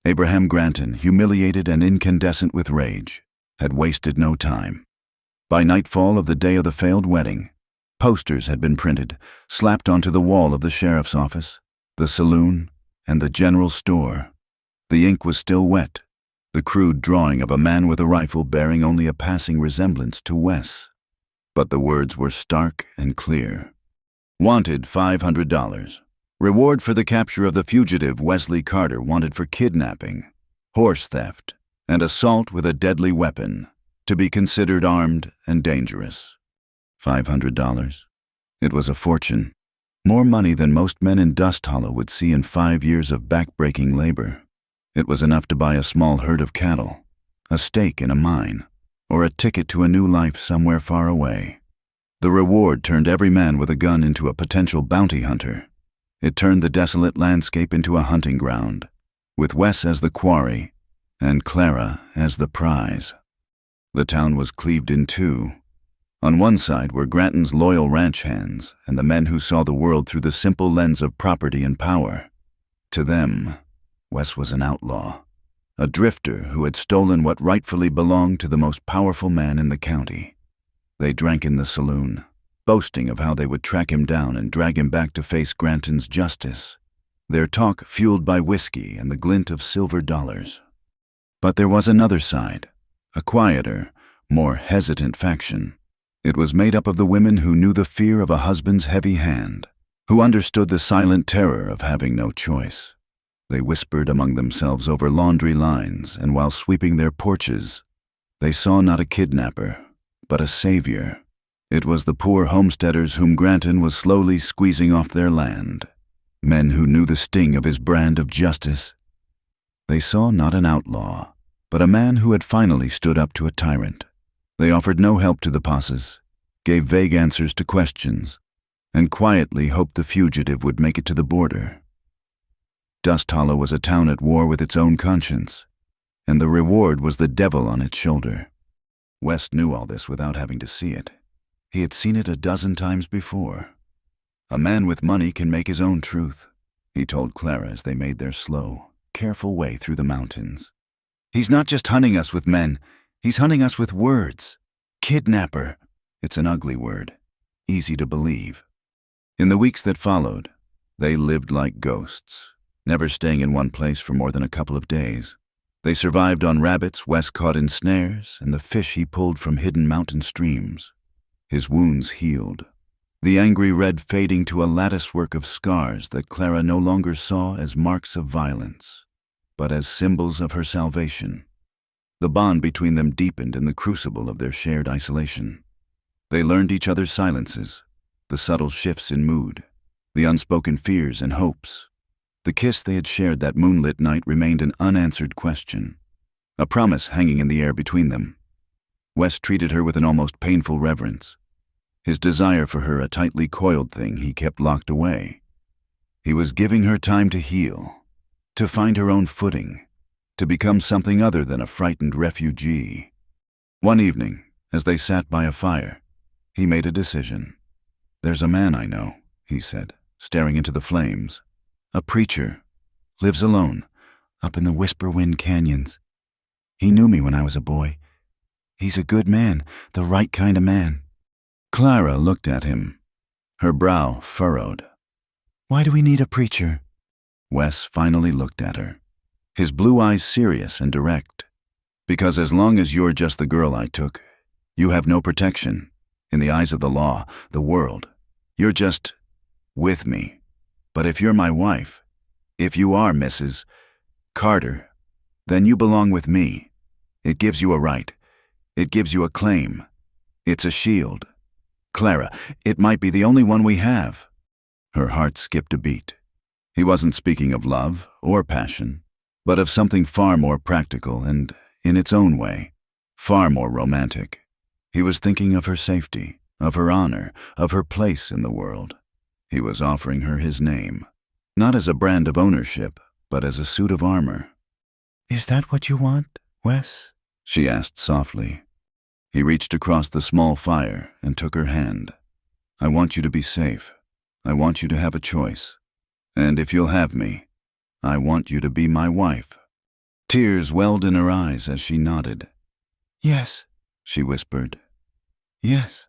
Abraham Granton, humiliated and incandescent with rage, had wasted no time. By nightfall of the day of the failed wedding, posters had been printed, slapped onto the wall of the sheriff's office, the saloon, and the general store. The ink was still wet, the crude drawing of a man with a rifle bearing only a passing resemblance to Wes. But the words were stark and clear. Wanted $500. Reward for the capture of the fugitive Wesley Carter wanted for kidnapping, horse theft, and assault with a deadly weapon, to be considered armed and dangerous. $500. It was a fortune. More money than most men in Dust Hollow would see in 5 years of back-breaking labor. It was enough to buy a small herd of cattle, a stake in a mine, or a ticket to a new life somewhere far away. The reward turned every man with a gun into a potential bounty hunter. It turned the desolate landscape into a hunting ground, with Wes as the quarry and Clara as the prize. The town was cleaved in two. On one side were Granton's loyal ranch hands and the men who saw the world through the simple lens of property and power. To them, Wes was an outlaw, a drifter who had stolen what rightfully belonged to the most powerful man in the county. They drank in the saloon, boasting of how they would track him down and drag him back to face Granton's justice, their talk fueled by whiskey and the glint of silver dollars. But there was another side, a quieter, more hesitant faction. It was made up of the women who knew the fear of a husband's heavy hand, who understood the silent terror of having no choice. They whispered among themselves over laundry lines, and while sweeping their porches, they saw not a kidnapper, but a savior. It was the poor homesteaders whom Granton was slowly squeezing off their land, men who knew the sting of his brand of justice. They saw not an outlaw, but a man who had finally stood up to a tyrant. They offered no help to the posses, gave vague answers to questions, and quietly hoped the fugitive would make it to the border. Dust Hollow was a town at war with its own conscience, and the reward was the devil on its shoulder. West knew all this without having to see it. He had seen it a dozen times before. A man with money can make his own truth, he told Clara as they made their slow, careful way through the mountains. He's not just hunting us with men, he's hunting us with words. Kidnapper. It's an ugly word, easy to believe. In the weeks that followed, they lived like ghosts, never staying in one place for more than a couple of days. They survived on rabbits Wes caught in snares and the fish he pulled from hidden mountain streams. His wounds healed, the angry red fading to a latticework of scars that Clara no longer saw as marks of violence, but as symbols of her salvation. The bond between them deepened in the crucible of their shared isolation. They learned each other's silences, the subtle shifts in mood, the unspoken fears and hopes. The kiss they had shared that moonlit night remained an unanswered question, a promise hanging in the air between them. Wes treated her with an almost painful reverence, his desire for her a tightly coiled thing he kept locked away. He was giving her time to heal, to find her own footing, to become something other than a frightened refugee. One evening, as they sat by a fire, he made a decision. "There's a man I know," he said, staring into the flames. "A preacher. Lives alone, up in the Whisperwind Canyons. He knew me when I was a boy. He's a good man, the right kind of man." Clara looked at him, her brow furrowed. "Why do we need a preacher?" Wes finally looked at her, his blue eyes serious and direct. "Because as long as you're just the girl I took, you have no protection. In the eyes of the law, the world, you're just with me. But if you're my wife, if you are Mrs. Carter, then you belong with me. It gives you a right. It gives you a claim. It's a shield. Clara, it might be the only one we have." Her heart skipped a beat. He wasn't speaking of love or passion, but of something far more practical and, in its own way, far more romantic. He was thinking of her safety, of her honor, of her place in the world. He was offering her his name, not as a brand of ownership, but as a suit of armor. "Is that what you want, Wes?" she asked softly. He reached across the small fire and took her hand. "I want you to be safe. I want you to have a choice. And if you'll have me, I want you to be my wife." Tears welled in her eyes as she nodded. "Yes," she whispered. "Yes."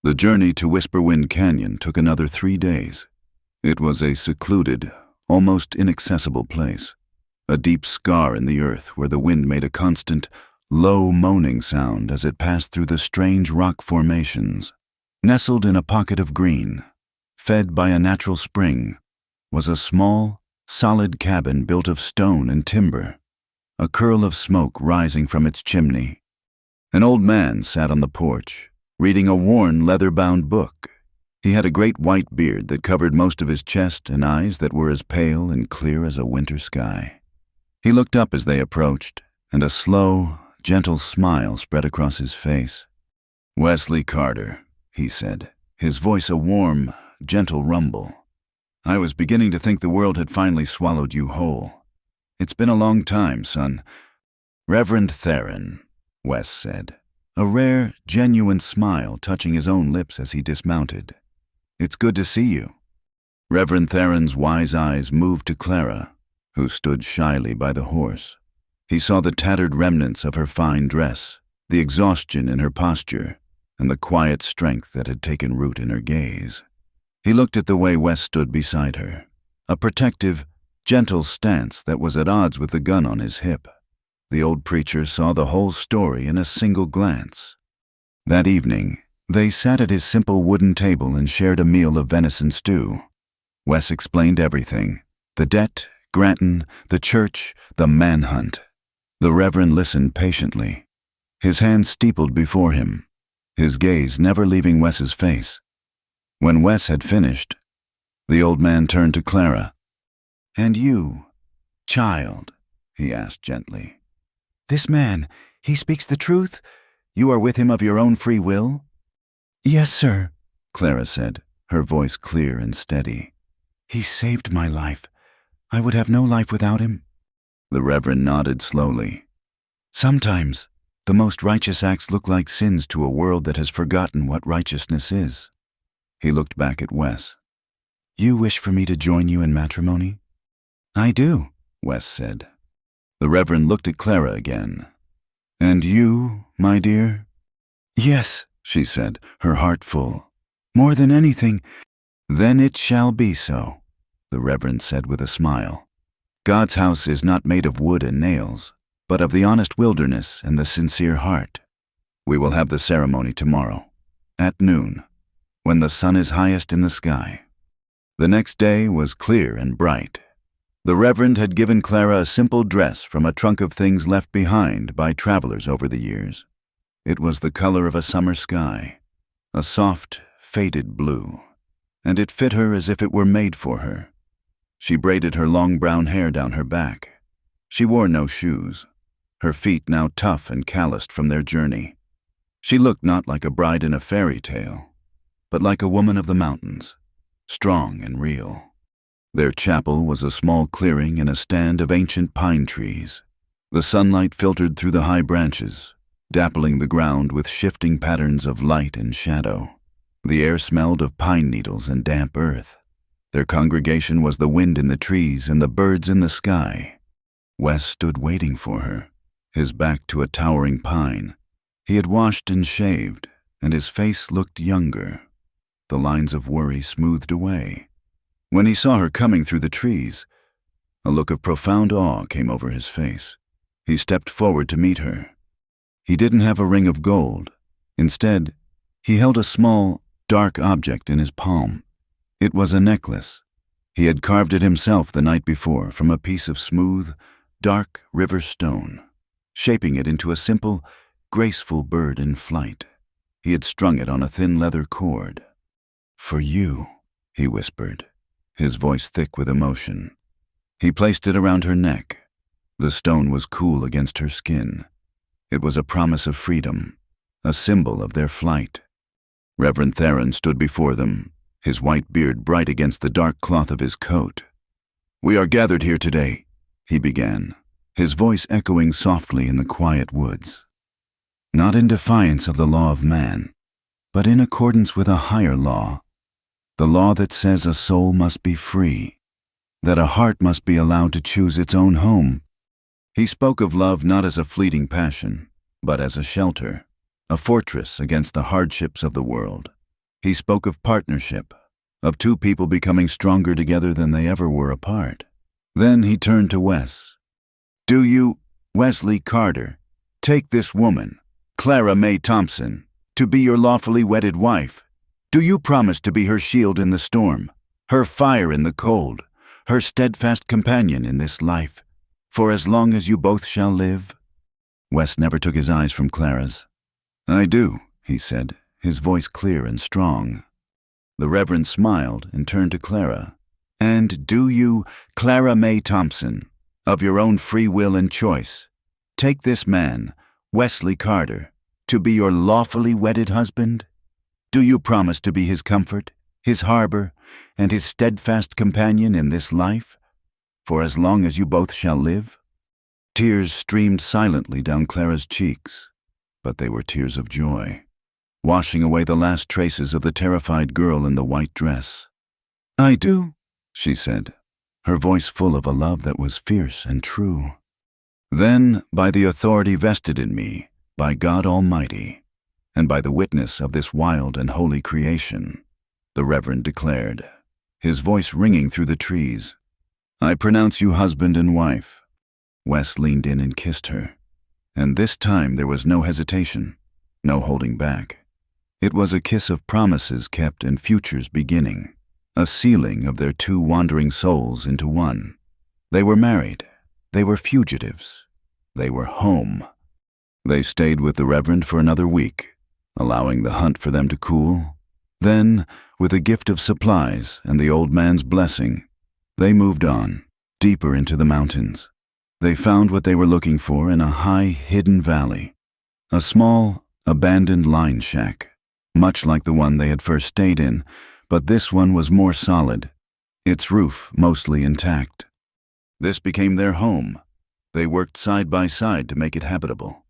The journey to Whisperwind Canyon took another 3 days. It was a secluded, almost inaccessible place, a deep scar in the earth where the wind made a constant, low moaning sound as it passed through the strange rock formations. Nestled in a pocket of green, fed by a natural spring, was a small, solid cabin built of stone and timber, a curl of smoke rising from its chimney. An old man sat on the porch, reading a worn leather-bound book, He had a great white beard that covered most of his chest and eyes that were as pale and clear as a winter sky. He looked up as they approached, and a slow, gentle smile spread across his face. "Wesley Carter," he said, his voice a warm, gentle rumble. "I was beginning to think the world had finally swallowed you whole. It's been a long time, son." "Reverend Theron," Wes said, a rare, genuine smile touching his own lips as he dismounted. "It's good to see you." Reverend Theron's wise eyes moved to Clara, who stood shyly by the horse. He saw the tattered remnants of her fine dress, the exhaustion in her posture, and the quiet strength that had taken root in her gaze. He looked at the way Wes stood beside her, a protective, gentle stance that was at odds with the gun on his hip. The old preacher saw the whole story in a single glance. That evening, they sat at his simple wooden table and shared a meal of venison stew. Wes explained everything: the debt, Granton, the church, the manhunt. The Reverend listened patiently, his hands steepled before him, his gaze never leaving Wes's face. When Wes had finished, the old man turned to Clara. "And you, child," he asked gently. "This man, he speaks the truth? You are with him of your own free will?" "Yes, sir," Clara said, her voice clear and steady. "He saved my life. I would have no life without him." The Reverend nodded slowly. "Sometimes, the most righteous acts look like sins to a world that has forgotten what righteousness is." He looked back at Wes. "You wish for me to join you in matrimony?" "I do," Wes said. The Reverend looked at Clara again. "And you, my dear?" "Yes," she said, her heart full. "More than anything." "Then it shall be so," the Reverend said with a smile. "God's house is not made of wood and nails, but of the honest wilderness and the sincere heart. We will have the ceremony tomorrow, at noon, when the sun is highest in the sky." The next day was clear and bright. The Reverend had given Clara a simple dress from a trunk of things left behind by travelers over the years. It was the color of a summer sky, a soft, faded blue, and it fit her as if it were made for her. She braided her long brown hair down her back. She wore no shoes, her feet now tough and calloused from their journey. She looked not like a bride in a fairy tale, but like a woman of the mountains, strong and real. Their chapel was a small clearing in a stand of ancient pine trees. The sunlight filtered through the high branches, dappling the ground with shifting patterns of light and shadow. The air smelled of pine needles and damp earth. Their congregation was the wind in the trees and the birds in the sky. Wes stood waiting for her, his back to a towering pine. He had washed and shaved, and his face looked younger, the lines of worry smoothed away. When he saw her coming through the trees, a look of profound awe came over his face. He stepped forward to meet her. He didn't have a ring of gold. Instead, he held a small, dark object in his palm. It was a necklace. He had carved it himself the night before from a piece of smooth, dark river stone, shaping it into a simple, graceful bird in flight. He had strung it on a thin leather cord. "For you," he whispered, his voice thick with emotion. He placed it around her neck. The stone was cool against her skin. It was a promise of freedom, a symbol of their flight. Reverend Theron stood before them, his white beard bright against the dark cloth of his coat. "We are gathered here today," he began, his voice echoing softly in the quiet woods. "Not in defiance of the law of man, but in accordance with a higher law, the law that says a soul must be free, that a heart must be allowed to choose its own home." He spoke of love not as a fleeting passion, but as a shelter, a fortress against the hardships of the world. He spoke of partnership, of two people becoming stronger together than they ever were apart. Then he turned to Wes. "Do you, Wesley Carter, take this woman, Clara Mae Thompson, to be your lawfully wedded wife? Do you promise to be her shield in the storm, her fire in the cold, her steadfast companion in this life, for as long as you both shall live?" Wes never took his eyes from Clara's. "I do," he said, his voice clear and strong. The Reverend smiled and turned to Clara. "And do you, Clara May Thompson, of your own free will and choice, take this man, Wesley Carter, to be your lawfully wedded husband? Do you promise to be his comfort, his harbor, and his steadfast companion in this life, for as long as you both shall live?" Tears streamed silently down Clara's cheeks, but they were tears of joy, washing away the last traces of the terrified girl in the white dress. "I do," she said, her voice full of a love that was fierce and true. "Then, by the authority vested in me, by God Almighty, and by the witness of this wild and holy creation," the Reverend declared, his voice ringing through the trees, "I pronounce you husband and wife." Wes leaned in and kissed her, and this time there was no hesitation, no holding back. It was a kiss of promises kept and futures beginning, a sealing of their two wandering souls into one. They were married, they were fugitives, they were home. They stayed with the Reverend for another week, allowing the hunt for them to cool. Then, with a gift of supplies and the old man's blessing, they moved on, deeper into the mountains. They found what they were looking for in a high, hidden valley, a small, abandoned line shack, much like the one they had first stayed in, but this one was more solid, its roof mostly intact. This became their home. They worked side by side to make it habitable,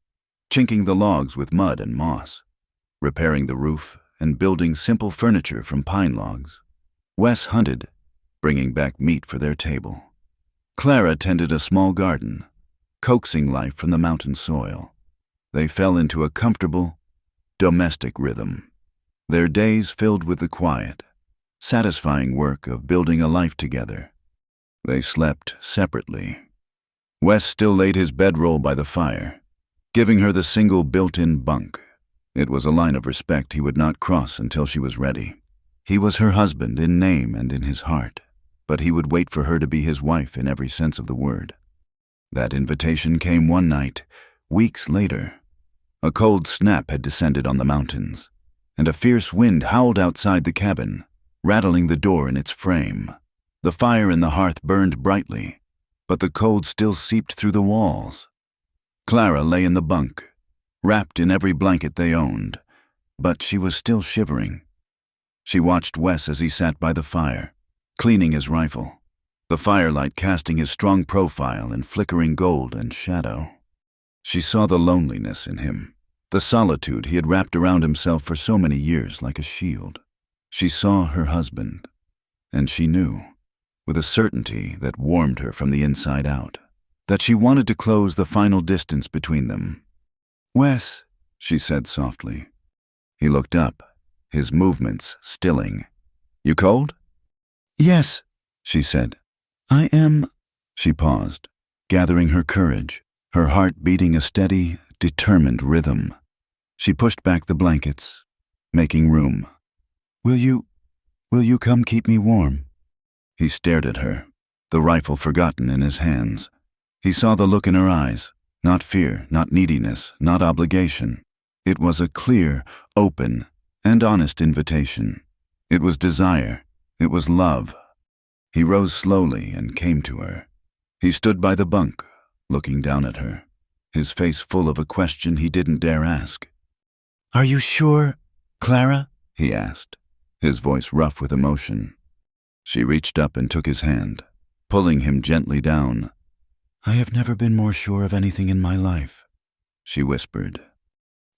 chinking the logs with mud and moss, repairing the roof, and building simple furniture from pine logs. Wes hunted, bringing back meat for their table. Clara tended a small garden, coaxing life from the mountain soil. They fell into a comfortable, domestic rhythm, their days filled with the quiet, satisfying work of building a life together. They slept separately. Wes still laid his bedroll by the fire, giving her the single built-in bunk. It was a line of respect he would not cross until she was ready. He was her husband in name and in his heart, but he would wait for her to be his wife in every sense of the word. That invitation came one night, weeks later. A cold snap had descended on the mountains, and a fierce wind howled outside the cabin, rattling the door in its frame. The fire in the hearth burned brightly, but the cold still seeped through the walls. Clara lay in the bunk, wrapped in every blanket they owned, but she was still shivering. She watched Wes as he sat by the fire, cleaning his rifle, the firelight casting his strong profile in flickering gold and shadow. She saw the loneliness in him, the solitude he had wrapped around himself for so many years like a shield. She saw her husband, and she knew, with a certainty that warmed her from the inside out, that she wanted to close the final distance between them. "Wes," she said softly. He looked up, his movements stilling. "You cold?" "Yes," she said. "I am—" She paused, gathering her courage, her heart beating a steady, determined rhythm. She pushed back the blankets, making room. Will you come keep me warm?" He stared at her, the rifle forgotten in his hands. He saw the look in her eyes, not fear, not neediness, not obligation. It was a clear, open, and honest invitation. It was desire. It was love. He rose slowly and came to her. He stood by the bunk, looking down at her, his face full of a question he didn't dare ask. "Are you sure, Clara?" he asked, his voice rough with emotion. She reached up and took his hand, pulling him gently down. "I have never been more sure of anything in my life," she whispered.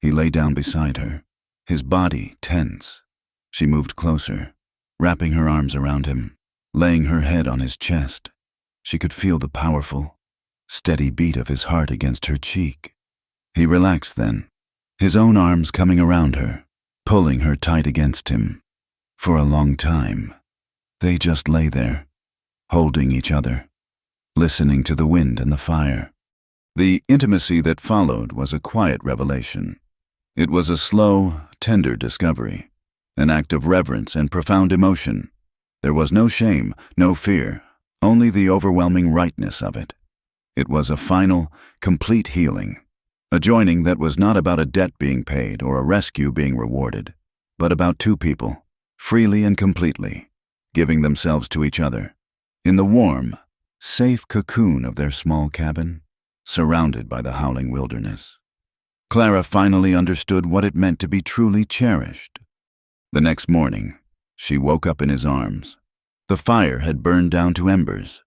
He lay down beside her, his body tense. She moved closer, wrapping her arms around him, laying her head on his chest. She could feel the powerful, steady beat of his heart against her cheek. He relaxed then, his own arms coming around her, pulling her tight against him. For a long time, they just lay there, holding each other, listening to the wind and the fire. The intimacy that followed was a quiet revelation. It was a slow, tender discovery, an act of reverence and profound emotion. There was no shame, no fear, only the overwhelming rightness of it. It was a final, complete healing, a joining that was not about a debt being paid or a rescue being rewarded, but about two people, freely and completely, giving themselves to each other, in the warm, safe cocoon of their small cabin, surrounded by the howling wilderness. Clara finally understood what it meant to be truly cherished. The next morning, she woke up in his arms. The fire had burned down to embers,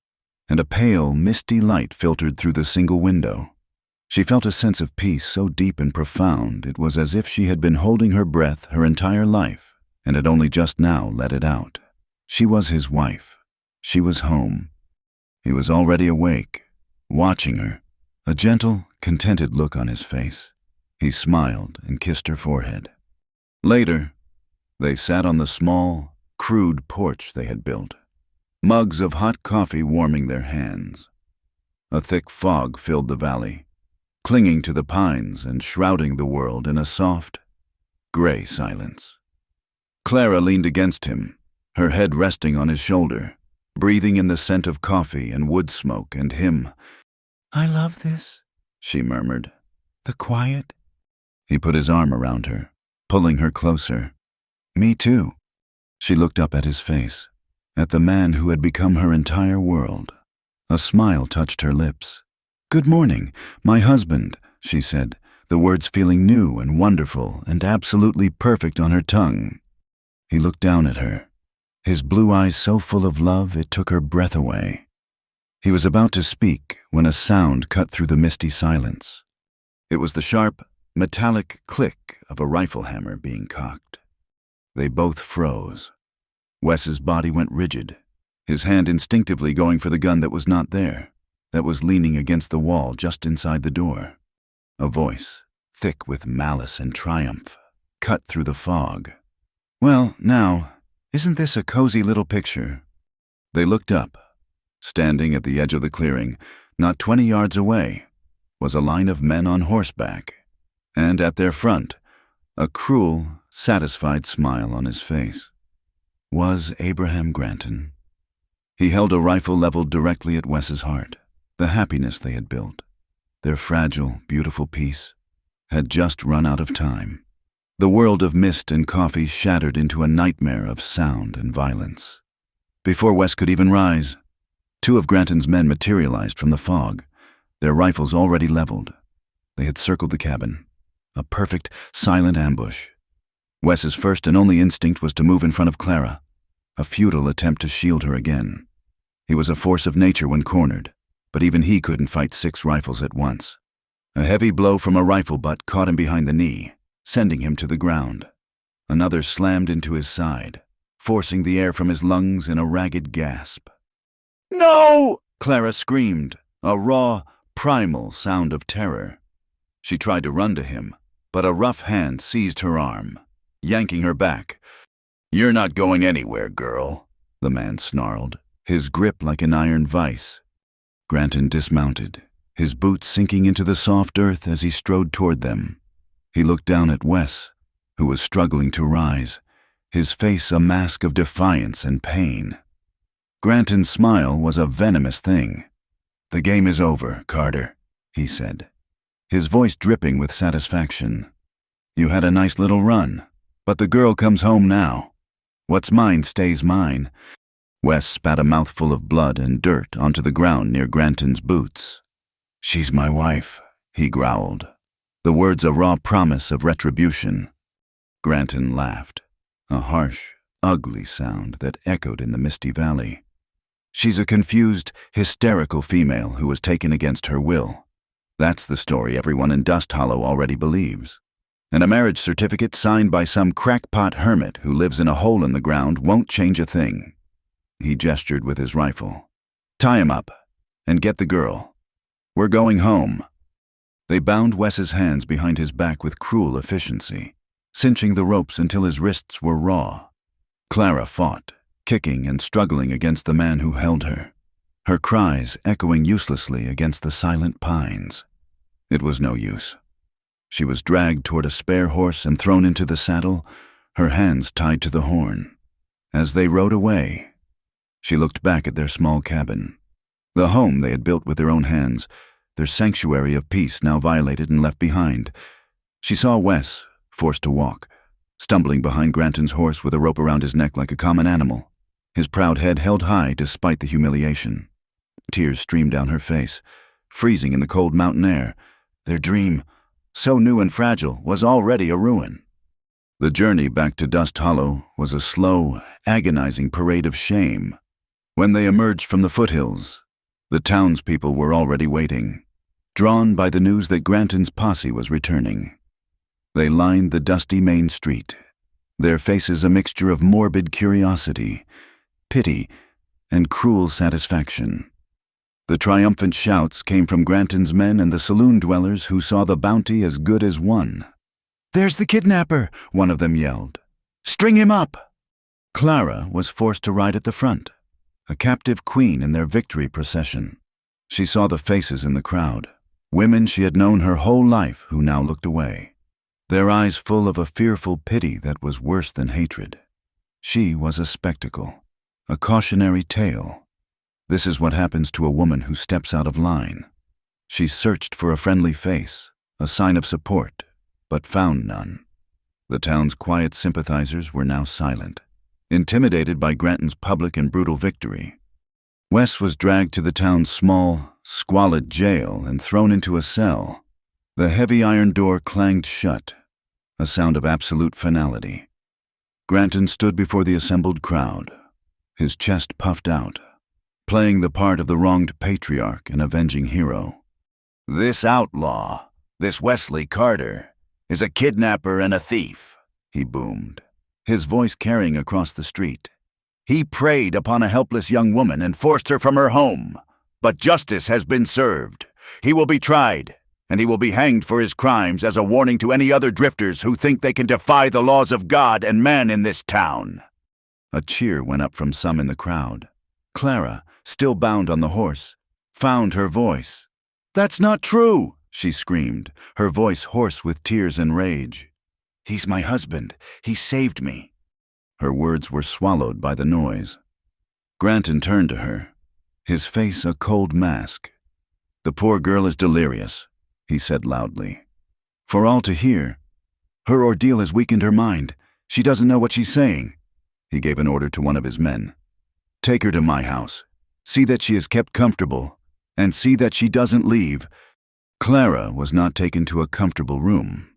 and a pale, misty light filtered through the single window. She felt a sense of peace so deep and profound it was as if she had been holding her breath her entire life and had only just now let it out. She was his wife. She was home. He was already awake, watching her, a gentle, contented look on his face. He smiled and kissed her forehead. Later, they sat on the small, crude porch they had built, mugs of hot coffee warming their hands. A thick fog filled the valley, clinging to the pines and shrouding the world in a soft, gray silence. Clara leaned against him, her head resting on his shoulder, breathing in the scent of coffee and wood smoke and him. "I love this," she murmured. "The quiet." He put his arm around her, pulling her closer. "Me too." She looked up at his face, at the man who had become her entire world. A smile touched her lips. "Good morning, my husband," she said, the words feeling new and wonderful and absolutely perfect on her tongue. He looked down at her, his blue eyes so full of love it took her breath away. He was about to speak when a sound cut through the misty silence. It was the sharp, metallic click of a rifle hammer being cocked. They both froze. Wes's body went rigid, his hand instinctively going for the gun that was not there, that was leaning against the wall just inside the door. A voice, thick with malice and triumph, cut through the fog. "Well, now, isn't this a cozy little picture?" They looked up. Standing at the edge of the clearing, not 20 yards away, was a line of men on horseback, and at their front, a cruel, satisfied smile on his face. Was Abraham Granton. He held a rifle leveled directly at Wes's heart. The happiness they had built, their fragile, beautiful peace, had just run out of time. The world of mist and coffee shattered into a nightmare of sound and violence. Before Wes could even rise, 2 of Granton's men materialized from the fog, their rifles already leveled. They had circled the cabin, a perfect, silent ambush. Wes's first and only instinct was to move in front of Clara, a futile attempt to shield her again. He was a force of nature when cornered, but even he couldn't fight 6 rifles at once. A heavy blow from a rifle butt caught him behind the knee, sending him to the ground. Another slammed into his side, forcing the air from his lungs in a ragged gasp. "No!" Clara screamed, a raw, primal sound of terror. She tried to run to him, but a rough hand seized her arm, yanking her back. "You're not going anywhere, girl," the man snarled, his grip like an iron vice. Granton dismounted, his boots sinking into the soft earth as he strode toward them. He looked down at Wes, who was struggling to rise, his face a mask of defiance and pain. Granton's smile was a venomous thing. "The game is over, Carter," he said, his voice dripping with satisfaction. "You had a nice little run, but the girl comes home now. What's mine stays mine." Wes spat a mouthful of blood and dirt onto the ground near Granton's boots. "She's my wife," he growled, the words a raw promise of retribution. Granton laughed, a harsh, ugly sound that echoed in the misty valley. "She's a confused, hysterical female who was taken against her will. That's the story everyone in Dust Hollow already believes. And a marriage certificate signed by some crackpot hermit who lives in a hole in the ground won't change a thing." He gestured with his rifle. "Tie him up, and get the girl. We're going home." They bound Wes's hands behind his back with cruel efficiency, cinching the ropes until his wrists were raw. Clara fought, kicking and struggling against the man who held her, her cries echoing uselessly against the silent pines. It was no use. She was dragged toward a spare horse and thrown into the saddle, her hands tied to the horn. As they rode away, she looked back at their small cabin, the home they had built with their own hands, their sanctuary of peace now violated and left behind. She saw Wes, forced to walk, stumbling behind Granton's horse with a rope around his neck like a common animal, his proud head held high despite the humiliation. Tears streamed down her face, freezing in the cold mountain air. Their dream, so new and fragile, was already a ruin. The journey back to Dust Hollow was a slow, agonizing parade of shame. When they emerged from the foothills, the townspeople were already waiting, drawn by the news that Granton's posse was returning. They lined the dusty main street, their faces a mixture of morbid curiosity, pity, and cruel satisfaction. The triumphant shouts came from Granton's men and the saloon dwellers who saw the bounty as good as won. "There's the kidnapper," one of them yelled. "String him up!" Clara was forced to ride at the front, a captive queen in their victory procession. She saw the faces in the crowd, women she had known her whole life who now looked away, their eyes full of a fearful pity that was worse than hatred. She was a spectacle, a cautionary tale. This is what happens to a woman who steps out of line. She searched for a friendly face, a sign of support, but found none. The town's quiet sympathizers were now silent, intimidated by Granton's public and brutal victory. Wes was dragged to the town's small, squalid jail and thrown into a cell. The heavy iron door clanged shut, a sound of absolute finality. Granton stood before the assembled crowd, his chest puffed out, playing the part of the wronged patriarch and avenging hero. "This outlaw, this Wesley Carter, is a kidnapper and a thief," he boomed, his voice carrying across the street. "He preyed upon a helpless young woman and forced her from her home. But justice has been served. He will be tried, and he will be hanged for his crimes as a warning to any other drifters who think they can defy the laws of God and man in this town." A cheer went up from some in the crowd. Clara, still bound on the horse, found her voice. "That's not true," she screamed, her voice hoarse with tears and rage. "He's my husband. He saved me." Her words were swallowed by the noise. Granton turned to her, his face a cold mask. "The poor girl is delirious," he said loudly, for all to hear. "Her ordeal has weakened her mind. She doesn't know what she's saying." He gave an order to one of his men. "Take her to my house. See that she is kept comfortable, and see that she doesn't leave." Clara was not taken to a comfortable room.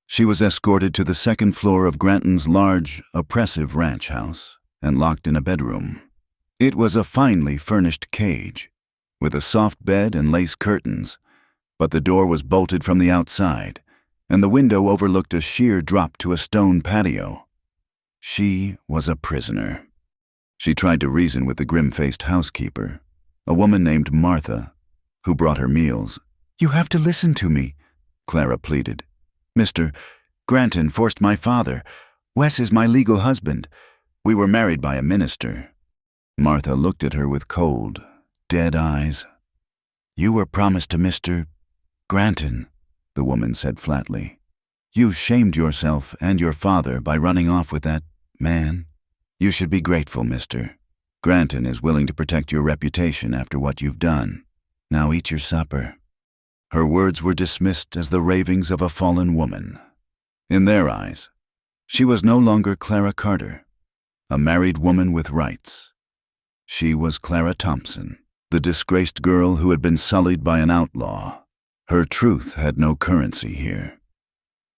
She was escorted to the second floor of Granton's large, oppressive ranch house and locked in a bedroom. It was a finely furnished cage, with a soft bed and lace curtains, but the door was bolted from the outside, and the window overlooked a sheer drop to a stone patio. She was a prisoner. She tried to reason with the grim-faced housekeeper, a woman named Martha, who brought her meals. "You have to listen to me," Clara pleaded. "Mr. Granton forced my father. Wes is my legal husband. We were married by a minister." Martha looked at her with cold, dead eyes. "You were promised to Mr. Granton," the woman said flatly. "You shamed yourself and your father by running off with that man. You should be grateful, Mr. Granton is willing to protect your reputation after what you've done. Now eat your supper." Her words were dismissed as the ravings of a fallen woman. In their eyes, she was no longer Clara Carter, a married woman with rights. She was Clara Thompson, the disgraced girl who had been sullied by an outlaw. Her truth had no currency here.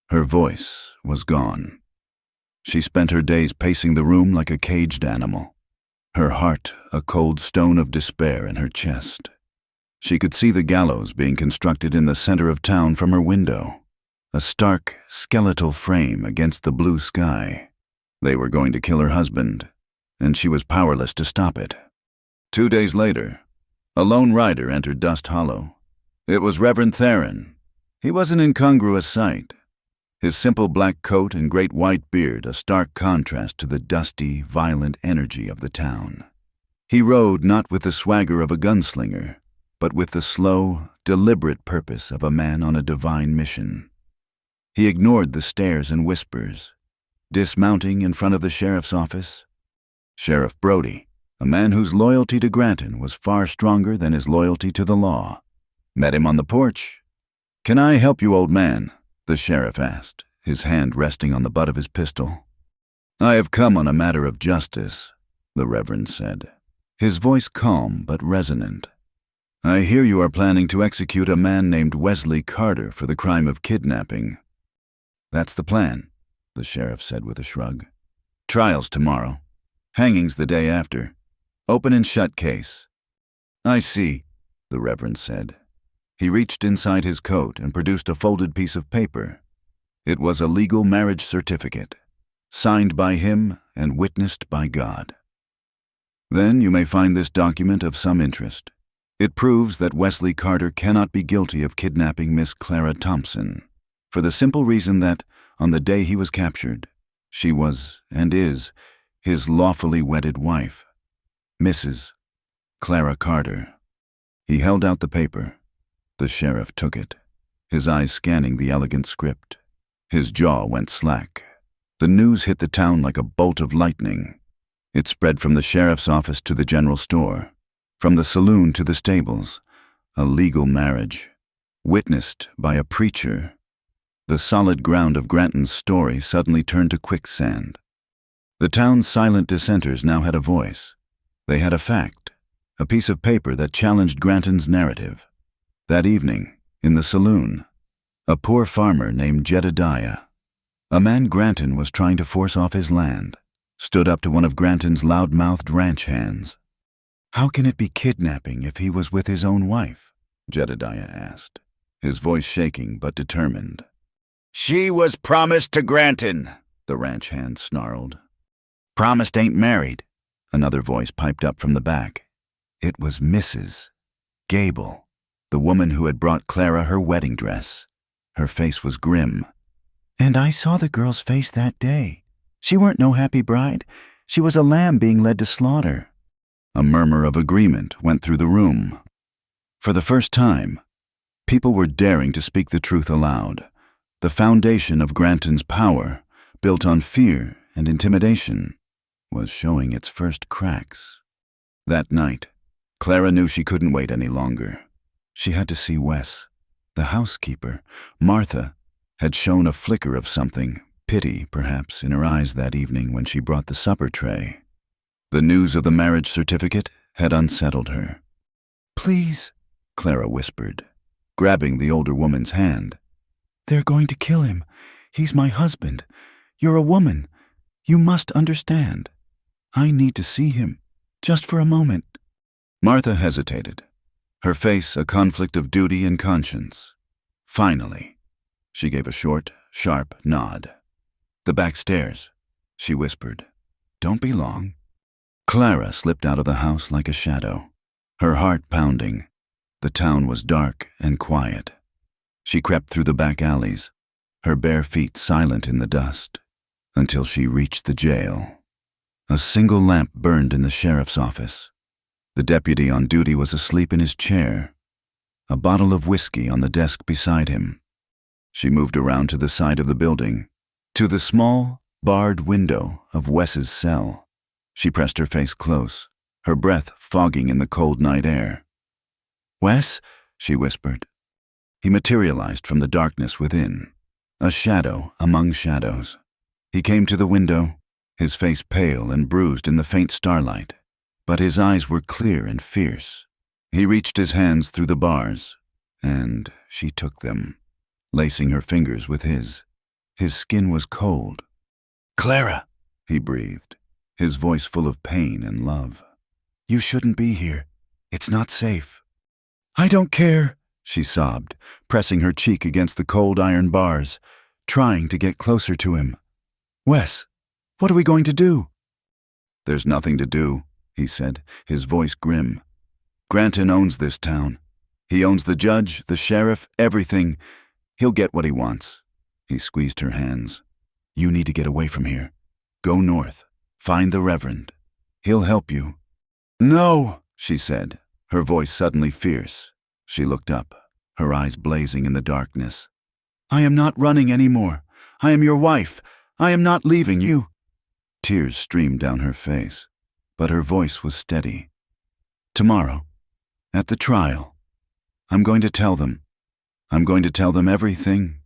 Her voice was gone. She spent her days pacing the room like a caged animal, her heart a cold stone of despair in her chest. She could see the gallows being constructed in the center of town from her window, a stark, skeletal frame against the blue sky. They were going to kill her husband, and she was powerless to stop it. 2 days later, a lone rider entered Dust Hollow. It was Reverend Theron. He was an incongruous sight. His simple black coat and great white beard a stark contrast to the dusty, violent energy of the town. He rode not with the swagger of a gunslinger, but with the slow, deliberate purpose of a man on a divine mission. He ignored the stares and whispers, dismounting in front of the sheriff's office. Sheriff Brody, a man whose loyalty to Granton was far stronger than his loyalty to the law, met him on the porch. "Can I help you, old man?" the sheriff asked, his hand resting on the butt of his pistol. "I have come on a matter of justice," the Reverend said, his voice calm but resonant. "I hear you are planning to execute a man named Wesley Carter for the crime of kidnapping." "That's the plan," the sheriff said with a shrug. "Trial's tomorrow. Hanging's the day after. Open and shut case." "I see," the Reverend said. He reached inside his coat and produced a folded piece of paper. It was a legal marriage certificate, signed by him and witnessed by God. "Then you may find this document of some interest. It proves that Wesley Carter cannot be guilty of kidnapping Miss Clara Thompson, for the simple reason that, on the day he was captured, she was, and is, his lawfully wedded wife, Mrs. Clara Carter." He held out the paper. The sheriff took it, his eyes scanning the elegant script. His jaw went slack. The news hit the town like a bolt of lightning. It spread from the sheriff's office to the general store, from the saloon to the stables. A legal marriage, witnessed by a preacher. The solid ground of Granton's story suddenly turned to quicksand. The town's silent dissenters now had a voice. They had a fact, a piece of paper that challenged Granton's narrative. That evening, in the saloon, a poor farmer named Jedediah, a man Granton was trying to force off his land, stood up to one of Granton's loud-mouthed ranch hands. "How can it be kidnapping if he was with his own wife?" Jedediah asked, his voice shaking but determined. "She was promised to Granton," the ranch hand snarled. "Promised ain't married," another voice piped up from the back. It was Mrs. Gable, the woman who had brought Clara her wedding dress. Her face was grim. "And I saw the girl's face that day. She weren't no happy bride. She was a lamb being led to slaughter." A murmur of agreement went through the room. For the first time, people were daring to speak the truth aloud. The foundation of Granton's power, built on fear and intimidation, was showing its first cracks. That night, Clara knew she couldn't wait any longer. She had to see Wes. The housekeeper, Martha, had shown a flicker of something, pity perhaps, in her eyes that evening when she brought the supper tray. The news of the marriage certificate had unsettled her. "Please," Clara whispered, grabbing the older woman's hand. "They're going to kill him. He's my husband. You're a woman. You must understand. I need to see him, just for a moment." Martha hesitated, her face a conflict of duty and conscience. Finally, she gave a short, sharp nod. "The back stairs," she whispered. "Don't be long." Clara slipped out of the house like a shadow, her heart pounding. The town was dark and quiet. She crept through the back alleys, her bare feet silent in the dust, until she reached the jail. A single lamp burned in the sheriff's office. The deputy on duty was asleep in his chair, a bottle of whiskey on the desk beside him. She moved around to the side of the building, to the small, barred window of Wes's cell. She pressed her face close, her breath fogging in the cold night air. "Wes," she whispered. He materialized from the darkness within, a shadow among shadows. He came to the window, his face pale and bruised in the faint starlight, but his eyes were clear and fierce. He reached his hands through the bars, and she took them, lacing her fingers with his. His skin was cold. "Clara," he breathed, his voice full of pain and love. "You shouldn't be here. It's not safe." "I don't care," she sobbed, pressing her cheek against the cold iron bars, trying to get closer to him. "Wes, what are we going to do?" "There's nothing to do," he said, his voice grim. "Granton owns this town. He owns the judge, the sheriff, everything. He'll get what he wants." He squeezed her hands. "You need to get away from here. Go north. Find the Reverend. He'll help you." "No," she said, her voice suddenly fierce. She looked up, her eyes blazing in the darkness. "I am not running anymore. I am your wife. I am not leaving you." Tears streamed down her face, but her voice was steady. "Tomorrow, at the trial, I'm going to tell them. I'm going to tell them everything,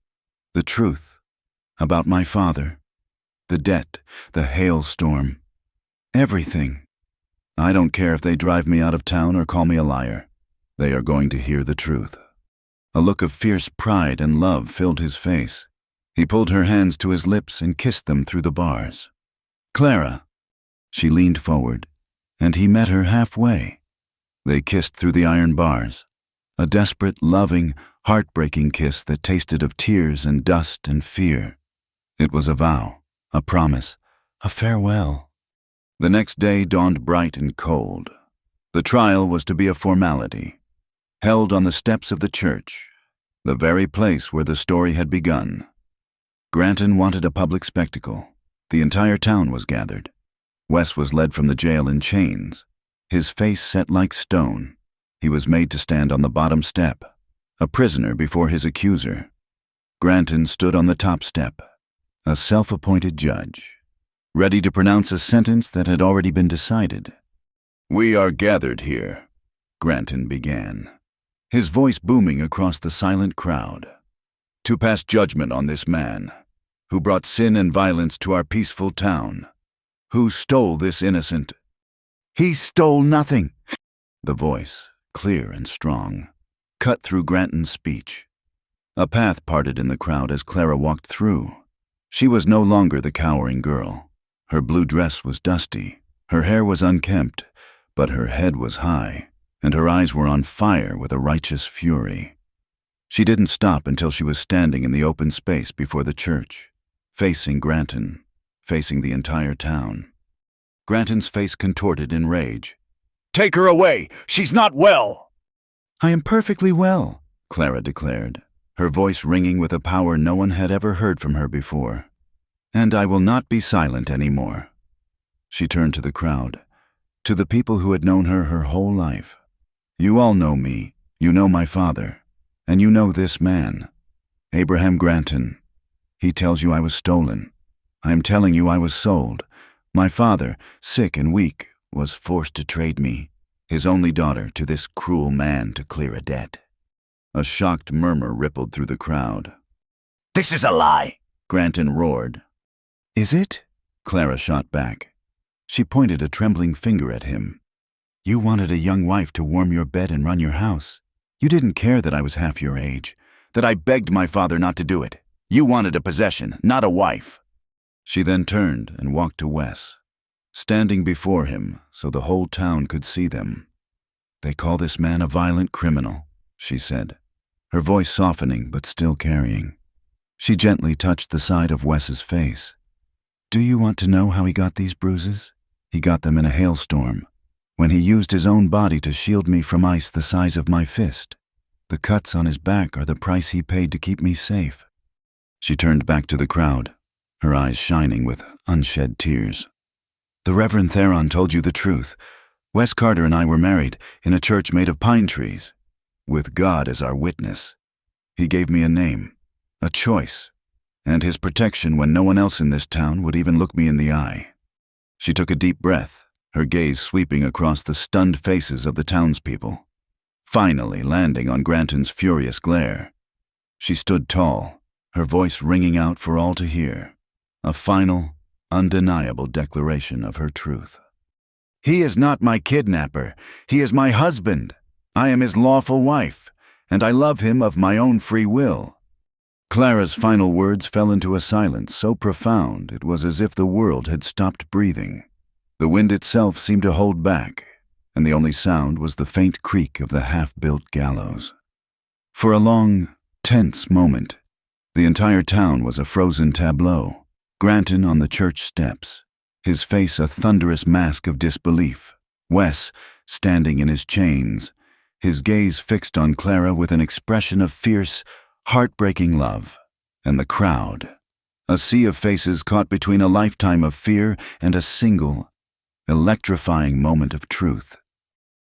the truth, About my father. The debt, the hailstorm. Everything. I don't care if they drive me out of town or call me a liar. They are going to hear the truth. A look of fierce pride and love filled his face. He pulled her hands to his lips and kissed them through the bars. Clara. She leaned forward, and he met her halfway. They kissed through the iron bars. A desperate, loving, heartbreaking kiss that tasted of tears and dust and fear. It was a vow, a promise, a farewell. The next day dawned bright and cold. The trial was to be a formality, held on the steps of the church, the very place where the story had begun. Granton wanted a public spectacle. The entire town was gathered. Wes was led from the jail in chains, his face set like stone. He was made to stand on the bottom step, a prisoner before his accuser. Granton stood on the top step, a self-appointed judge, ready to pronounce a sentence that had already been decided. "We are gathered here," Granton began, his voice booming across the silent crowd, "to pass judgment on this man who brought sin and violence to our peaceful town, who stole this innocent—" "He stole nothing," the voice, clear and strong, cut through Granton's speech. A path parted in the crowd as Clara walked through. She was no longer the cowering girl. Her blue dress was dusty, her hair was unkempt, but her head was high, and her eyes were on fire with a righteous fury. She didn't stop until she was standing in the open space before the church, facing Granton, facing the entire town. Granton's face contorted in rage. "Take her away! She's not well!" "I am perfectly well," Clara declared, her voice ringing with a power no one had ever heard from her before. "And I will not be silent anymore." She turned to the crowd, to the people who had known her whole life. "You all know me, you know my father, and you know this man, Abraham Granton. He tells you I was stolen. I am telling you I was sold. My father, sick and weak, was forced to trade me, his only daughter, to this cruel man to clear a debt." A shocked murmur rippled through the crowd. "This is a lie!" Granton roared. "Is it?" Clara shot back. She pointed a trembling finger at him. "You wanted a young wife to warm your bed and run your house. You didn't care that I was half your age, that I begged my father not to do it. You wanted a possession, not a wife." She then turned and walked to Wes, standing before him so the whole town could see them. "They call this man a violent criminal," she said, her voice softening but still carrying. She gently touched the side of Wes's face. "Do you want to know how he got these bruises? He got them in a hailstorm, when he used his own body to shield me from ice the size of my fist. The cuts on his back are the price he paid to keep me safe." She turned back to the crowd, her eyes shining with unshed tears. "The Reverend Theron told you the truth. Wes Carter and I were married in a church made of pine trees, with God as our witness. He gave me a name, a choice, and his protection when no one else in this town would even look me in the eye." She took a deep breath, her gaze sweeping across the stunned faces of the townspeople, finally landing on Granton's furious glare. She stood tall, her voice ringing out for all to hear, a final, undeniable declaration of her truth. "He is not my kidnapper. He is my husband. I am his lawful wife, and I love him of my own free will." Clara's final words fell into a silence so profound it was as if the world had stopped breathing. The wind itself seemed to hold back, and the only sound was the faint creak of the half-built gallows. For a long, tense moment, the entire town was a frozen tableau. Granton on the church steps, his face a thunderous mask of disbelief. Wes, standing in his chains, his gaze fixed on Clara with an expression of fierce, heartbreaking love. And the crowd, a sea of faces caught between a lifetime of fear and a single, electrifying moment of truth.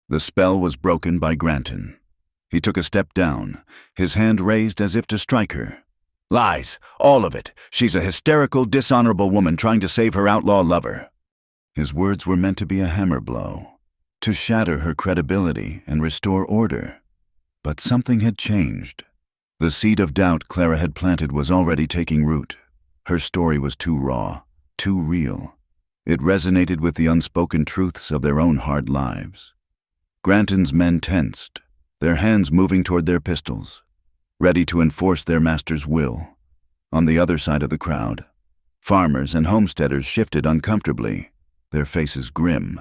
The spell was broken by Granton. He took a step down, his hand raised as if to strike her. "Lies, all of it. She's a hysterical, dishonorable woman trying to save her outlaw lover." His words were meant to be a hammer blow, to shatter her credibility and restore order. But something had changed. The seed of doubt Clara had planted was already taking root. Her story was too raw, too real. It resonated with the unspoken truths of their own hard lives. Granton's men tensed, their hands moving toward their pistols, ready to enforce their master's will. On the other side of the crowd, farmers and homesteaders shifted uncomfortably, their faces grim,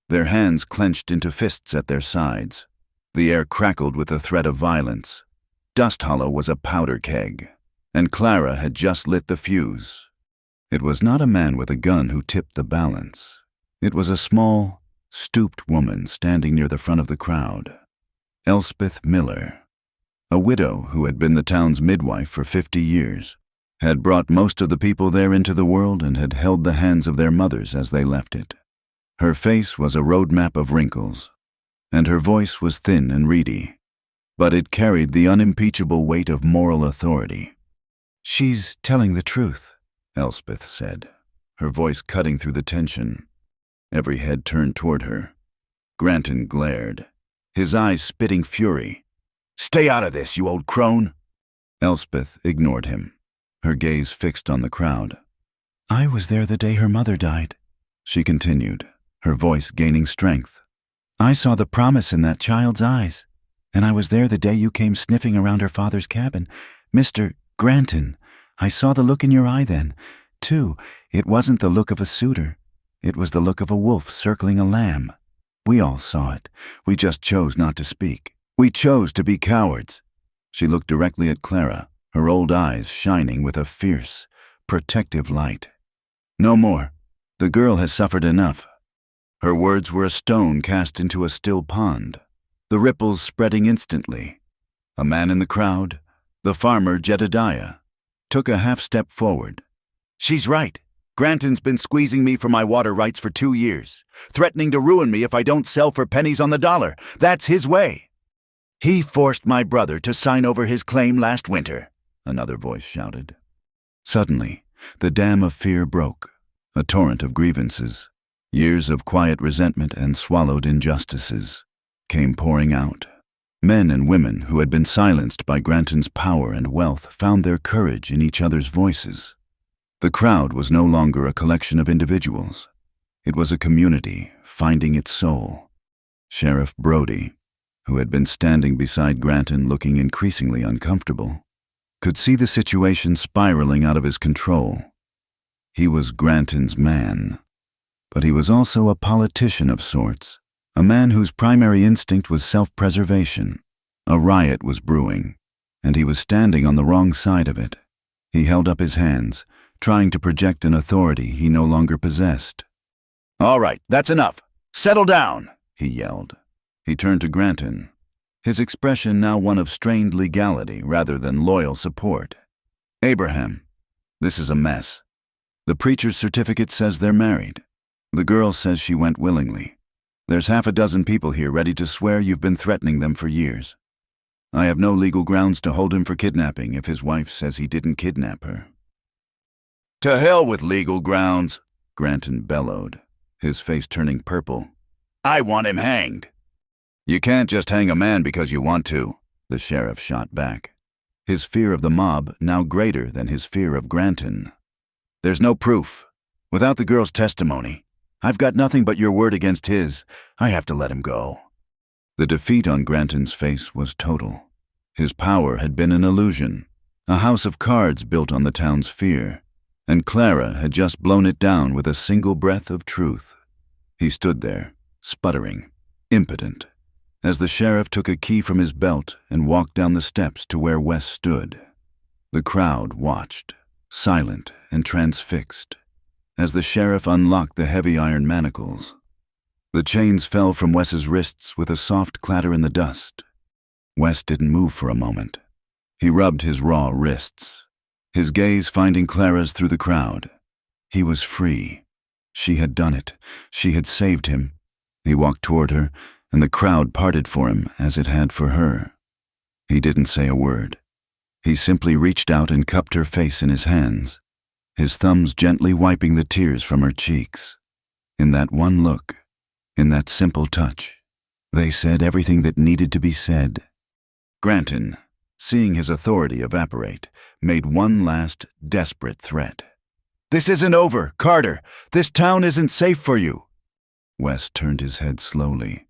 their hands clenched into fists at their sides. The air crackled with the threat of violence. Dust Hollow was a powder keg, and Clara had just lit the fuse. It was not a man with a gun who tipped the balance. It was a small, stooped woman standing near the front of the crowd. Elspeth Miller, a widow who had been the town's midwife for 50 years, had brought most of the people there into the world and had held the hands of their mothers as they left it. Her face was a roadmap of wrinkles, and her voice was thin and reedy, but it carried the unimpeachable weight of moral authority. "She's telling the truth," Elspeth said, her voice cutting through the tension. Every head turned toward her. Granton glared, his eyes spitting fury. "Stay out of this, you old crone!" Elspeth ignored him, her gaze fixed on the crowd. "I was there the day her mother died," she continued, her voice gaining strength. "I saw the promise in that child's eyes, and I was there the day you came sniffing around her father's cabin. Mr. Granton, I saw the look in your eye then, too. It wasn't the look of a suitor. It was the look of a wolf circling a lamb. We all saw it. We just chose not to speak. We chose to be cowards." She looked directly at Clara, her old eyes shining with a fierce, protective light. "No more. The girl has suffered enough." Her words were a stone cast into a still pond, the ripples spreading instantly. A man in the crowd, the farmer Jedediah, took a half-step forward. "She's right. Granton's been squeezing me for my water rights for 2 years, threatening to ruin me if I don't sell for pennies on the dollar. That's his way. He forced my brother to sign over his claim last winter," another voice shouted. Suddenly, the dam of fear broke, a torrent of grievances. Years of quiet resentment and swallowed injustices came pouring out. Men and women who had been silenced by Granton's power and wealth found their courage in each other's voices. The crowd was no longer a collection of individuals. It was a community finding its soul. Sheriff Brody, who had been standing beside Granton looking increasingly uncomfortable, could see the situation spiraling out of his control. He was Granton's man, but he was also a politician of sorts. A man whose primary instinct was self-preservation. A riot was brewing, and he was standing on the wrong side of it. He held up his hands, trying to project an authority he no longer possessed. "All right, that's enough. Settle down," he yelled. He turned to Granton, his expression now one of strained legality rather than loyal support. "Abraham, this is a mess. The preacher's certificate says they're married. The girl says she went willingly. There's 6 people here ready to swear you've been threatening them for years. I have no legal grounds to hold him for kidnapping if his wife says he didn't kidnap her." "To hell with legal grounds," Granton bellowed, his face turning purple. "I want him hanged." "You can't just hang a man because you want to," the sheriff shot back, his fear of the mob now greater than his fear of Granton. "There's no proof. Without the girl's testimony, I've got nothing but your word against his. I have to let him go." The defeat on Granton's face was total. His power had been an illusion, a house of cards built on the town's fear, and Clara had just blown it down with a single breath of truth. He stood there, sputtering, impotent, as the sheriff took a key from his belt and walked down the steps to where Wes stood. The crowd watched, silent and transfixed, as the sheriff unlocked the heavy iron manacles. The chains fell from Wes's wrists with a soft clatter in the dust. Wes didn't move for a moment. He rubbed his raw wrists, his gaze finding Clara's through the crowd. He was free. She had done it. She had saved him. He walked toward her, and the crowd parted for him as it had for her. He didn't say a word. He simply reached out and cupped her face in his hands, his thumbs gently wiping the tears from her cheeks. In that one look, in that simple touch, they said everything that needed to be said. "Granton, seeing his authority evaporate, made one last desperate threat. "This isn't over, Carter! This town isn't safe for you!" Wes turned his head slowly,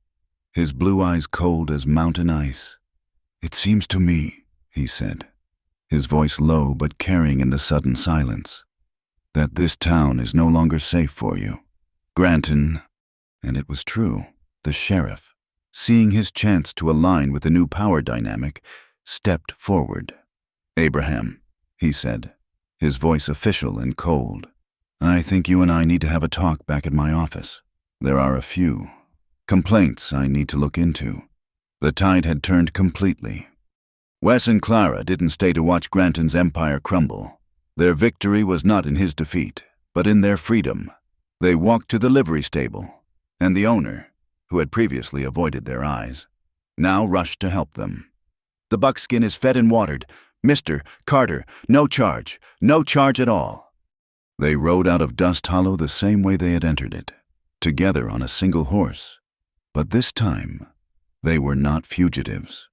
his blue eyes cold as mountain ice. "It seems to me," he said, his voice low but carrying in the sudden silence, "that this town is no longer safe for you. Granton," and it was true, the sheriff, seeing his chance to align with the new power dynamic, stepped forward. "Abraham," he said, his voice official and cold, "I think you and I need to have a talk back at my office. There are a few complaints I need to look into." The tide had turned completely. Wes and Clara didn't stay to watch Granton's empire crumble. Their victory was not in his defeat, but in their freedom. They walked to the livery stable, and the owner, who had previously avoided their eyes, now rushed to help them. "The buckskin is fed and watered. Mr. Carter, no charge at all." They rode out of Dust Hollow the same way they had entered it, together on a single horse. But this time, they were not fugitives.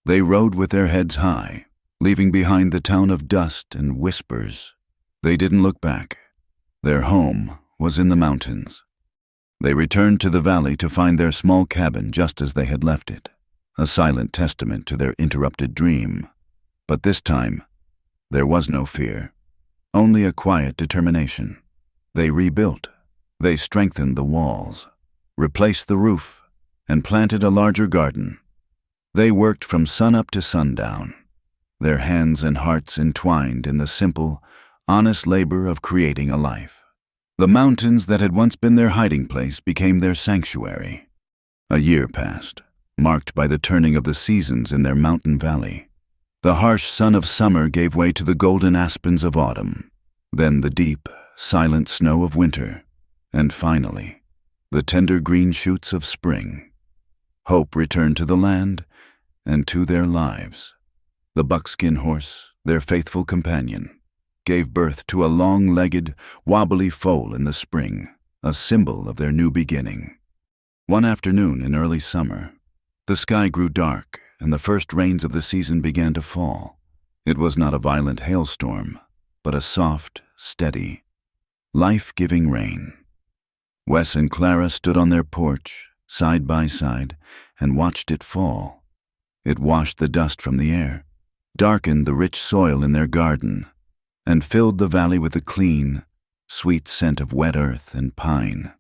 They rode with their heads high, leaving behind the town of dust and whispers. They didn't look back. Their home was in the mountains. They returned to the valley to find their small cabin just as they had left it, a silent testament to their interrupted dream. But this time, there was no fear, only a quiet determination. They rebuilt. They strengthened the walls, replaced the roof, and planted a larger garden. They worked from sunup to sundown, their hands and hearts entwined in the simple, honest labor of creating a life. The mountains that had once been their hiding place became their sanctuary. A year passed, marked by the turning of the seasons in their mountain valley. The harsh sun of summer gave way to the golden aspens of autumn, then the deep, silent snow of winter, and finally, the tender green shoots of spring. Hope returned to the land and to their lives. The buckskin horse, their faithful companion, gave birth to a long-legged, wobbly foal in the spring, a symbol of their new beginning. One afternoon in early summer, the sky grew dark and the first rains of the season began to fall. It was not a violent hailstorm, but a soft, steady, life-giving rain. Wes and Clara stood on their porch, side by side, and watched it fall. It washed the dust from the air, darkened the rich soil in their garden, and filled the valley with the clean, sweet scent of wet earth and pine.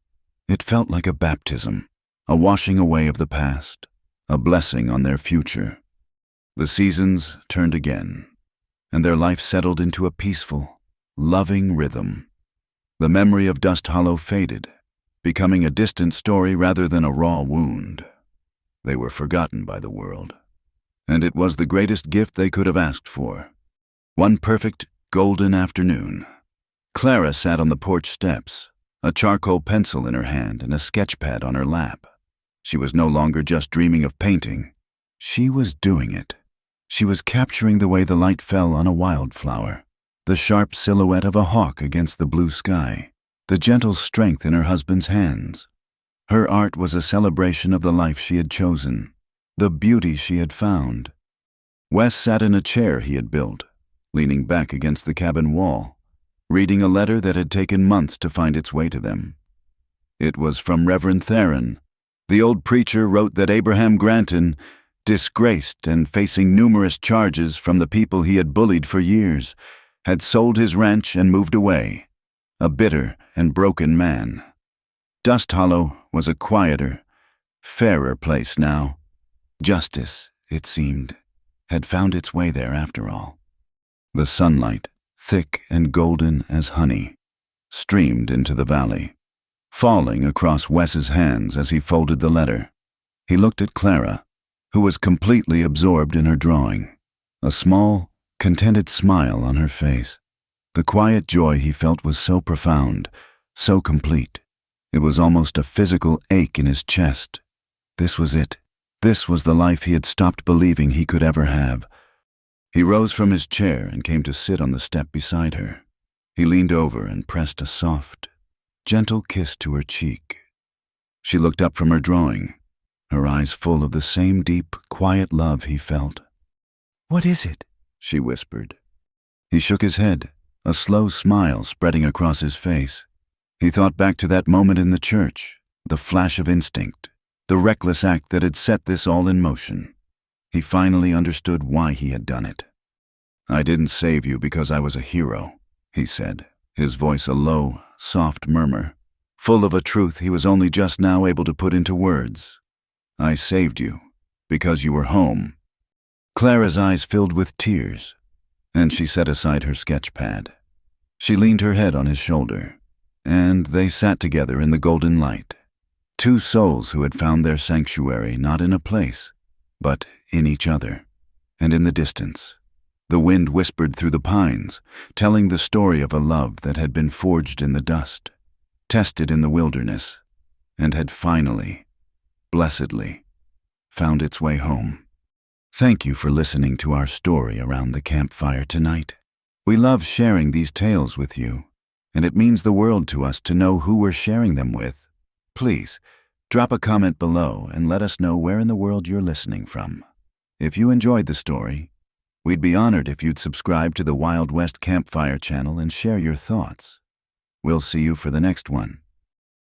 It felt like a baptism, a washing away of the past, a blessing on their future. The seasons turned again, and their life settled into a peaceful, loving rhythm. The memory of Dust Hollow faded, becoming a distant story rather than a raw wound. They were forgotten by the world, and it was the greatest gift they could have asked for. One perfect, golden afternoon. Clara sat on the porch steps, a charcoal pencil in her hand and a sketch pad on her lap. She was no longer just dreaming of painting. She was doing it. She was capturing the way the light fell on a wildflower, the sharp silhouette of a hawk against the blue sky, the gentle strength in her husband's hands. Her art was a celebration of the life she had chosen, the beauty she had found. Wes sat in a chair he had built, leaning back against the cabin wall, reading a letter that had taken months to find its way to them. It was from Reverend Theron. The old preacher wrote that Abraham Granton, disgraced and facing numerous charges from the people he had bullied for years, had sold his ranch and moved away, a bitter and broken man. Dust Hollow was a quieter, fairer place now. Justice, it seemed, had found its way there after all. The sunlight, thick and golden as honey, streamed into the valley, falling across Wes's hands as he folded the letter. He looked at Clara, who was completely absorbed in her drawing, a small, contented smile on her face. The quiet joy he felt was so profound, so complete. It was almost a physical ache in his chest. This was it. This was the life he had stopped believing he could ever have. He rose from his chair and came to sit on the step beside her. He leaned over and pressed a soft, gentle kiss to her cheek. She looked up from her drawing, her eyes full of the same deep, quiet love he felt. "What is it?" she whispered. He shook his head, a slow smile spreading across his face. He thought back to that moment in the church, the flash of instinct, the reckless act that had set this all in motion. He finally understood why he had done it. "I didn't save you because I was a hero," he said, his voice a low, soft murmur, full of a truth he was only just now able to put into words. "I saved you because you were home." Clara's eyes filled with tears, and she set aside her sketch pad. She leaned her head on his shoulder, and they sat together in the golden light. Two souls who had found their sanctuary not in a place, but in each other, and in the distance. The wind whispered through the pines, telling the story of a love that had been forged in the dust, tested in the wilderness, and had finally, blessedly, found its way home. Thank you for listening to our story around the campfire tonight. We love sharing these tales with you, and it means the world to us to know who we're sharing them with. Please, drop a comment below and let us know where in the world you're listening from. If you enjoyed the story, we'd be honored if you'd subscribe to the Wild West Campfire channel and share your thoughts. We'll see you for the next one.